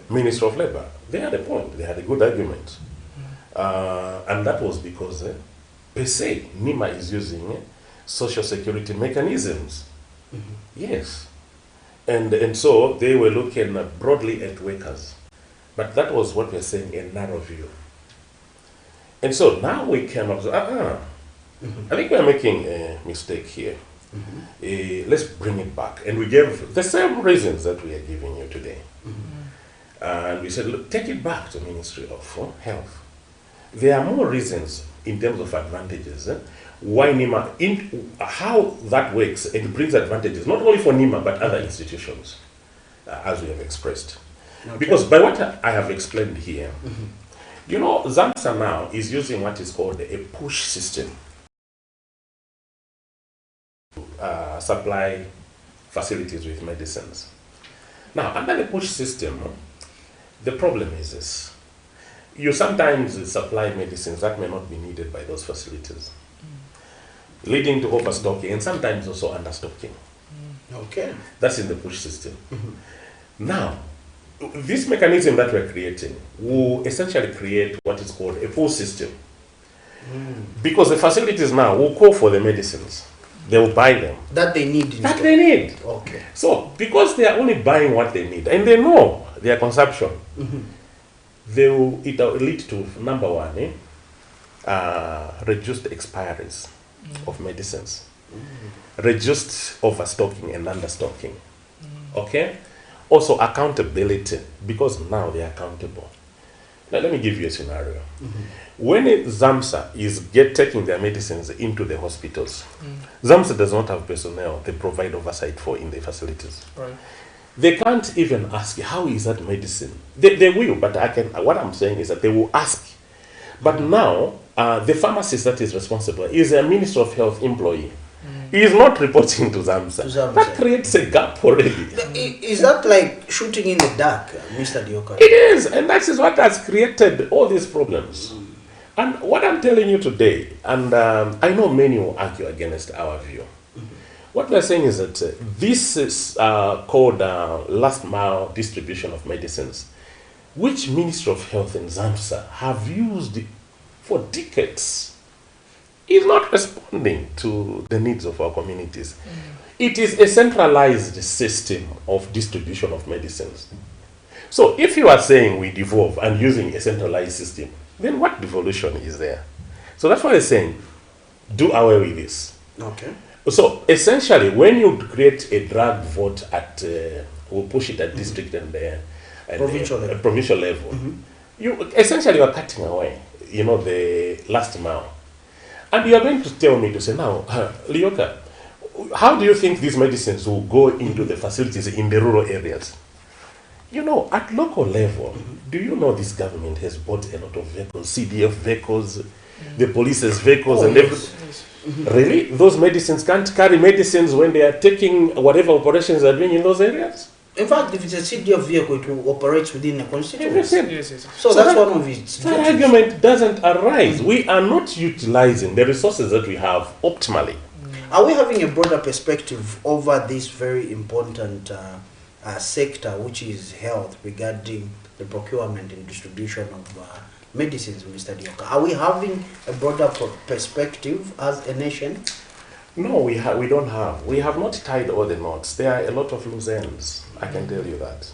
Ministry of Labour. They had a point. They had a good argument. And that was because, per se, NIMA is using social security mechanisms. Yes. And so they were looking broadly at workers. But that was what we're saying, a narrow view. And so now we can observe, I think we're making a mistake here. Let's bring it back. And we gave the same reasons that we are giving you today. And we said, look, take it back to Ministry of Health. There are more reasons in terms of advantages. Why NIMA, how that works and brings advantages, not only for NIMA, but other institutions, as we have expressed. Okay. Because by what I have explained here, ZAMSA now is using what is called a push system to supply facilities with medicines. Now, under the push system, the problem is this. You sometimes supply medicines that may not be needed by those facilities, leading to overstocking and sometimes also understocking. Okay. That's in the push system. Now, this mechanism that we're creating will essentially create what is called a pull system. Because the facilities now will call for the medicines. They will buy them. That they need. That they need. Okay. So, because they are only buying what they need, and they know their consumption, it will lead to, number one, reduced expiries of medicines, reduced overstocking and understocking. Okay? Also accountability, because now they are accountable. Now let me give you a scenario. When ZAMSA is taking their medicines into the hospitals, ZAMSA does not have personnel they provide oversight for in the facilities. Right. They can't even ask, how is that medicine? They will, but what I'm saying is that they will ask. But now, the pharmacist that is responsible is a Minister of Health employee. He is not reporting to ZAMSA. That creates a gap already. Is that like shooting in the dark, Mr. Dioka? It is, and that is what has created all these problems. And what I'm telling you today, and I know many will argue against our view. What we're saying is that this is called last mile distribution of medicines, which Ministry of Health and ZAMSA have used for decades, is not responding to the needs of our communities. It is a centralized system of distribution of medicines. So if you are saying we devolve and using a centralized system, then what devolution is there? So that's why I'm saying, do away with this. Okay. So essentially, when you create a drug vote at, we'll push it at district and provincial level, you essentially are cutting away, the last mile. And you are going to tell me to say, now, Lioka, how do you think these medicines will go into the facilities in the rural areas? At local level, do you know this government has bought a lot of vehicles, CDF vehicles, the police's vehicles and everything? Really? Those medicines can't carry medicines when they are taking whatever operations are doing in those areas? In fact, if it's a CDF vehicle, it will operate within a constituency. Yes. So that's one of its that argument doesn't arise. We are not utilizing the resources that we have optimally. Are we having a broader perspective over this very important sector, which is health, regarding the procurement and distribution of medicines, Mr. Dioka? Are we having a broader perspective as a nation? No, we don't have. We have not tied all the knots. There are a lot of loose ends. I can tell you that.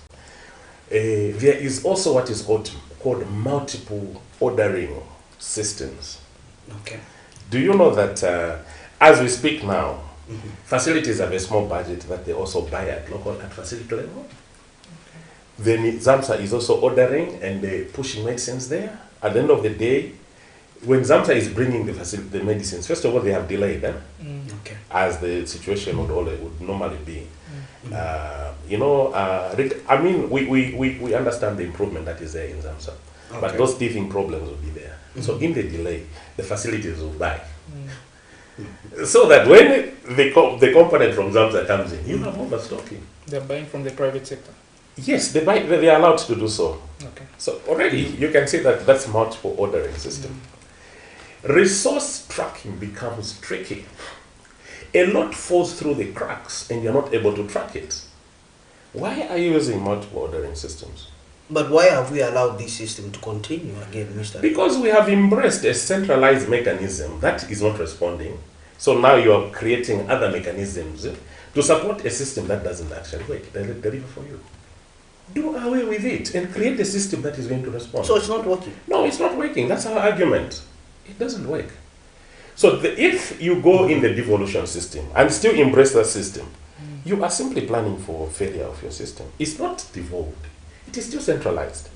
There is also what is called multiple ordering systems. Okay. Do you know that as we speak now, facilities have a small budget that they also buy at facility level? Then ZAMSA is also ordering and pushing medicines there. At the end of the day, when ZAMSA is bringing the medicines, first of all, they have delayed them, Okay. as the situation would normally be. I mean, we understand the improvement that is there in ZAMSA, but Okay. those teething problems will be there. So in the delay, the facilities will buy. So that when the component from ZAMSA comes in, you have overstocking. They're buying from the private sector. Yes, they are allowed to do so. Okay. So already you can see that that's multiple ordering system. Resource tracking becomes tricky. A lot falls through the cracks and you're not able to track it. Why are you using multiple ordering systems? But why have we allowed this system to continue again, Mr. Because we have embraced a centralized mechanism that is not responding. So now you are creating other mechanisms to support a system that doesn't actually work, deliver for you. Do away with it and create a system that is going to respond. So it's not working? No, it's not working. That's our argument. It doesn't work. So if you go in the devolution system and still embrace that system, you are simply planning for failure of your system. It's not devolved. It is still centralized.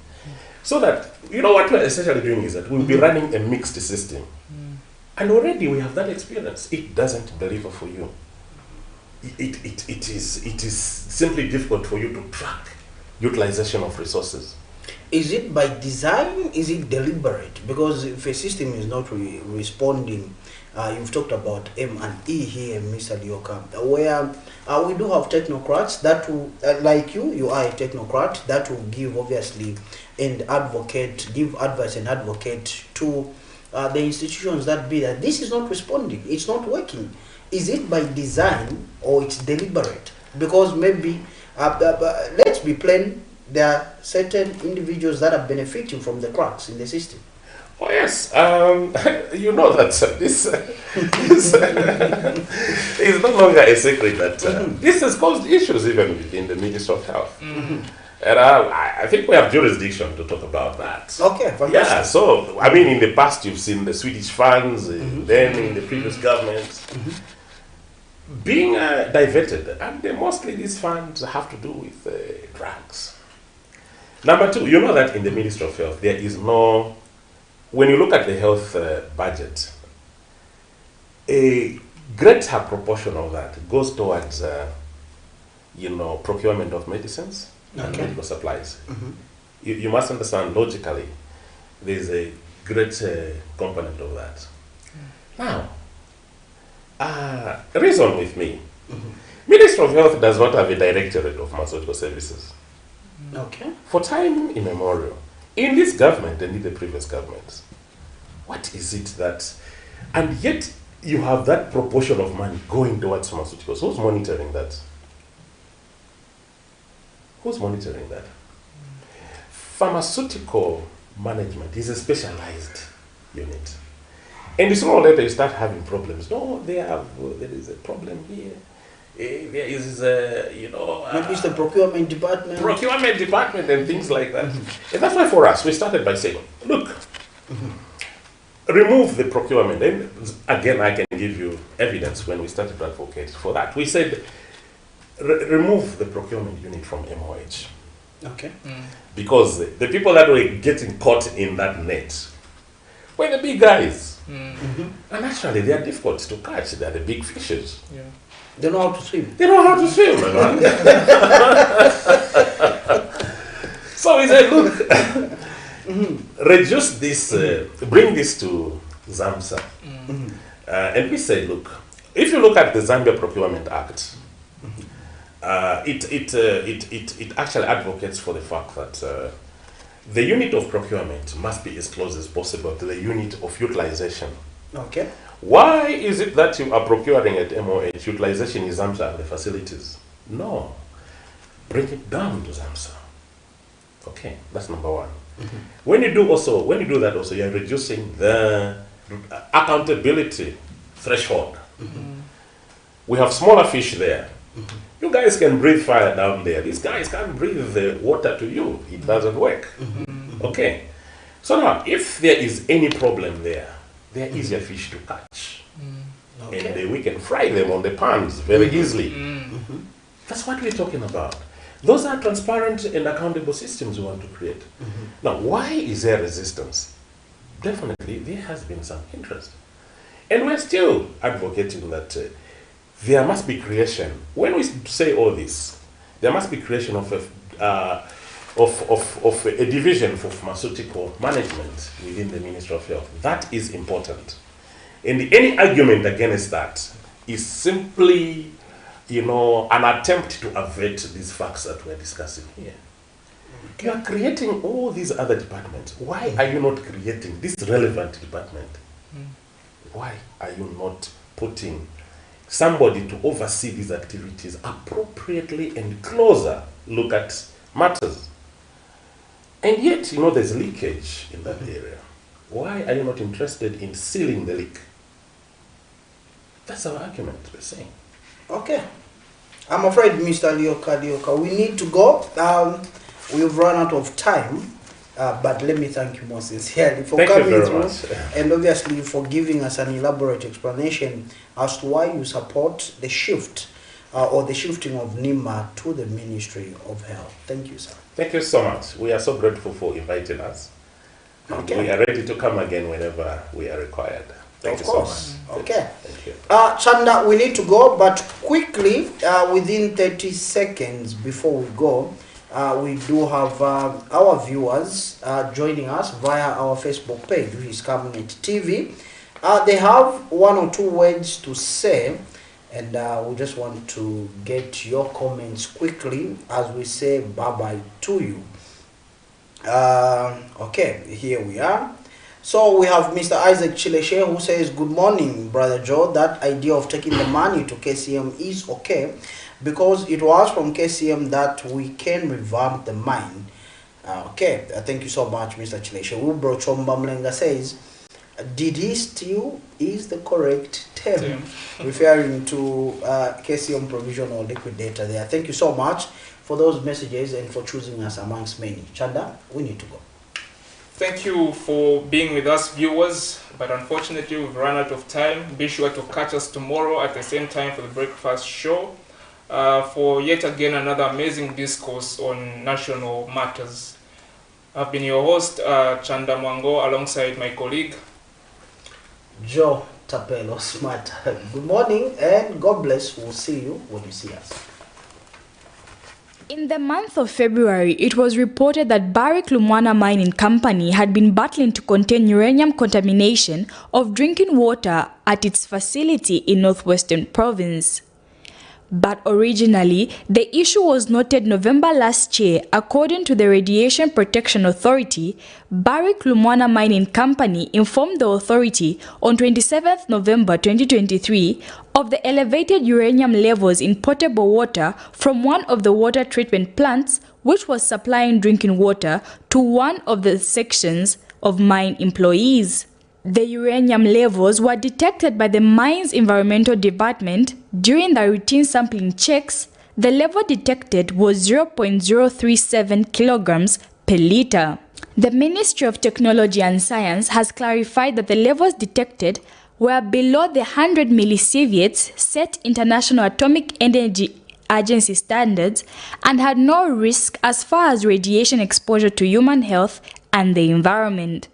So that, you know what we're essentially doing is that we'll be running a mixed system. And already we have that experience. It doesn't deliver for you. It is simply difficult for you to track utilization of resources. Is it by design? Is it deliberate? Because if a system is not responding, you've talked about M&E here, Mr. Lioka, where we do have technocrats that will, like you are a technocrat, that will give obviously and advocate, give advice and advocate to the institutions that be that this is not responding, it's not working. Is it by design or it's deliberate? Because maybe, let's be plain, there are certain individuals that are benefiting from the cracks in the system. Oh yes, you know that this is no longer a secret that this has caused issues even within the Ministry of Health. And I think we have jurisdiction to talk about that. Okay, fantastic. Yeah, so, I mean, in the past you've seen the Swedish funds, then in the previous governments, being diverted, and mostly these funds have to do with drugs. Number two, you know that in the Ministry of Health, there is no, when you look at the health budget, a greater proportion of that goes towards, procurement of medicines and medical supplies. You must understand logically, there's a great component of that. Now, reason with me, Ministry of Health does not have a directorate of pharmaceutical services. Okay. For time immemorial, in this government and in the previous governments, what is it that, and yet you have that proportion of money going towards pharmaceuticals. Who's monitoring that? Who's monitoring that? Pharmaceutical management is a specialized unit. And sooner or later you start having problems. No, there is a problem here. There is, maybe it's the procurement department. Procurement department and things like that. And that's why for us, we started by saying, look, remove the procurement. And again, I can give you evidence when we started to advocate for that. We said, remove the procurement unit from MOH. Okay. Because the people that were getting caught in that net were the big guys. And actually, they are difficult to catch. They are the big fishes. Yeah. They know how to swim. They know how to swim. So we said, look, reduce this, bring this to ZAMSA. And we said, look, if you look at the Zambia Procurement Act, it actually advocates for the fact that the unit of procurement must be as close as possible to the unit of utilization. Okay. Why is it that you are procuring at MOH, utilization is ZAMSA of the facilities? No. Bring it down to ZAMSA. Okay, that's number one. When you do that also, you're reducing the accountability threshold. We have smaller fish there. You guys can breathe fire down there. These guys can't breathe the water to you. It doesn't work. Okay. So now, if there is any problem there, they are easier fish to catch. And we can fry them on the pans very easily. That's what we're talking about. Those are transparent and accountable systems we want to create. Now, why is there resistance? definitely there has been some interest. And we're still advocating that there must be creation. When we say all this, there must be creation of a division for pharmaceutical management within the Ministry of Health. That is important. And any argument against that is simply, an attempt to avert these facts that we're discussing here. You are creating all these other departments. Why are you not creating this relevant department? Why are you not putting somebody to oversee these activities appropriately and closer look at matters? And yet, there's leakage in that area. Why are you not interested in sealing the leak? That's our argument, we're saying. Okay. I'm afraid, Mr. Lioka, we need to go. We've run out of time. But let me thank you more sincerely for coming through and obviously for giving us an elaborate explanation as to why you support the shift or the shifting of NIMA to the Ministry of Health. Thank you, sir. Thank you so much. We are so grateful for inviting us. Okay. We are ready to come again whenever we are required. Thank you so much. Okay. Thank you. Chanda, we need to go, but quickly, within 30 seconds before we go, we do have our viewers joining us via our Facebook page, which is Camnet TV. They have one or two words to say, and we just want to get your comments quickly as we say bye-bye to you. Okay, here we are. So we have Mr. Isaac Chileshe who says, good morning, Brother Joe. That idea of taking the money to KCM is okay, because it was from KCM that we can revamp the mine. Okay, thank you so much, Mr. Chileshe. Ubro Chomba Mlenga says, did he steal is the correct term, referring to KCM provision or liquidator there. Thank you so much for those messages and for choosing us amongst many. Chanda, we need to go. Thank you for being with us, viewers, but unfortunately we've run out of time. Be sure to catch us tomorrow at the same time for the breakfast show for yet again another amazing discourse on national matters. I've been your host, Chanda Mwango, alongside my colleague Joe Tapelo Smart. Good morning and God bless. We'll see you when you see us. In the month of February, it was reported that Barrick Lumwana Mining Company had been battling to contain uranium contamination of drinking water at its facility in Northwestern Province. But originally, the issue was noted November last year. According to the Radiation Protection Authority, Barrick Lumwana Mining Company informed the authority on 27th November 2023 of the elevated uranium levels in potable water from one of the water treatment plants, which was supplying drinking water to one of the sections of mine employees. The uranium levels were detected by the mine's environmental department. During the routine sampling checks, the level detected was 0.037 kilograms per liter. The Ministry of Technology and Science has clarified that the levels detected were below the 100 millisieverts set International Atomic Energy Agency standards and had no risk as far as radiation exposure to human health and the environment.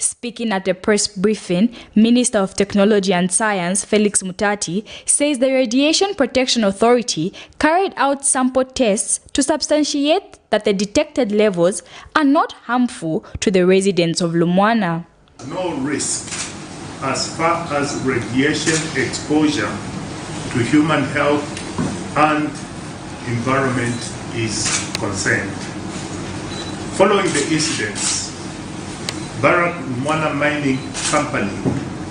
Speaking at a press briefing, Minister of Technology and Science Felix Mutati says the Radiation Protection Authority carried out sample tests to substantiate that the detected levels are not harmful to the residents of Lumwana. No risk as far as radiation exposure to human health and environment is concerned. Following the incidents, Barrick Lumwana Mining Company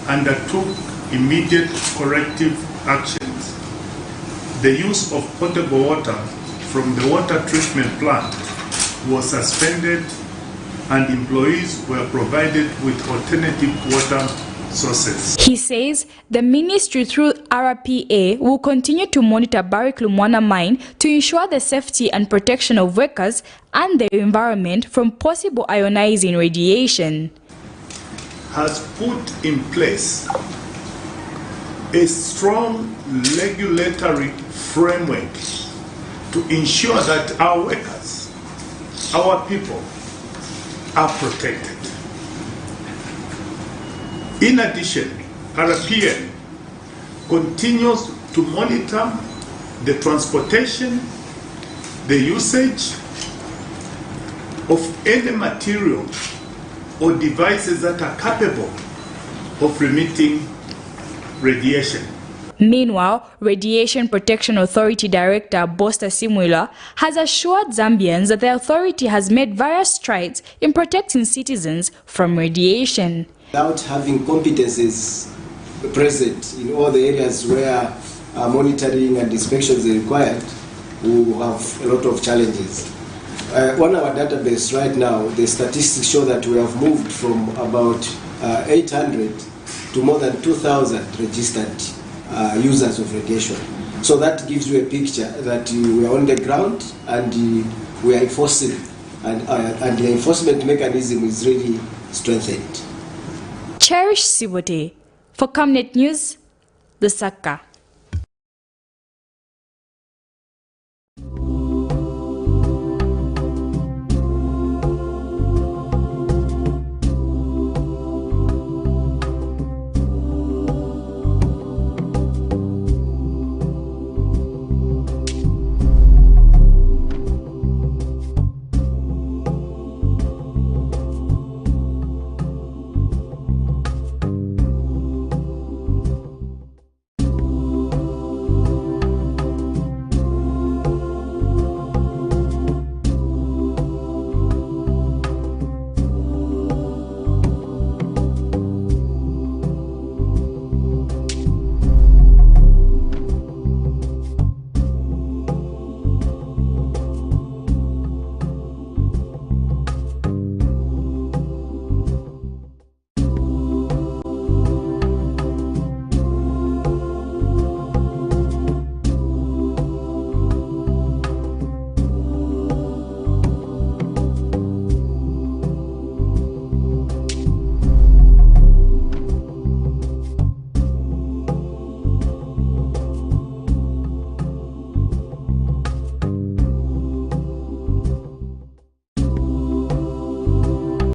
undertook immediate corrective actions. The use of potable water from the water treatment plant was suspended and employees were provided with alternative water sources. He says the ministry through RPA will continue to monitor Barrick Lumwana mine to ensure the safety and protection of workers and the environment from possible ionizing radiation. Has put in place a strong regulatory framework to ensure that our workers, our people, are protected. In addition, RPN continues to monitor the transportation, the usage of any material or devices that are capable of emitting radiation. Meanwhile, Radiation Protection Authority Director Bosta Simwila has assured Zambians that the authority has made various strides in protecting citizens from radiation. Without having competences present in all the areas where monitoring and inspections are required, we have a lot of challenges. On our database right now, the statistics show that we have moved from about 800 to more than 2,000 registered users of radiation. So that gives you a picture that we are on the ground and we are enforcing, and the enforcement mechanism is really strengthened. Cherish Sibote for Camnet News, the Saka.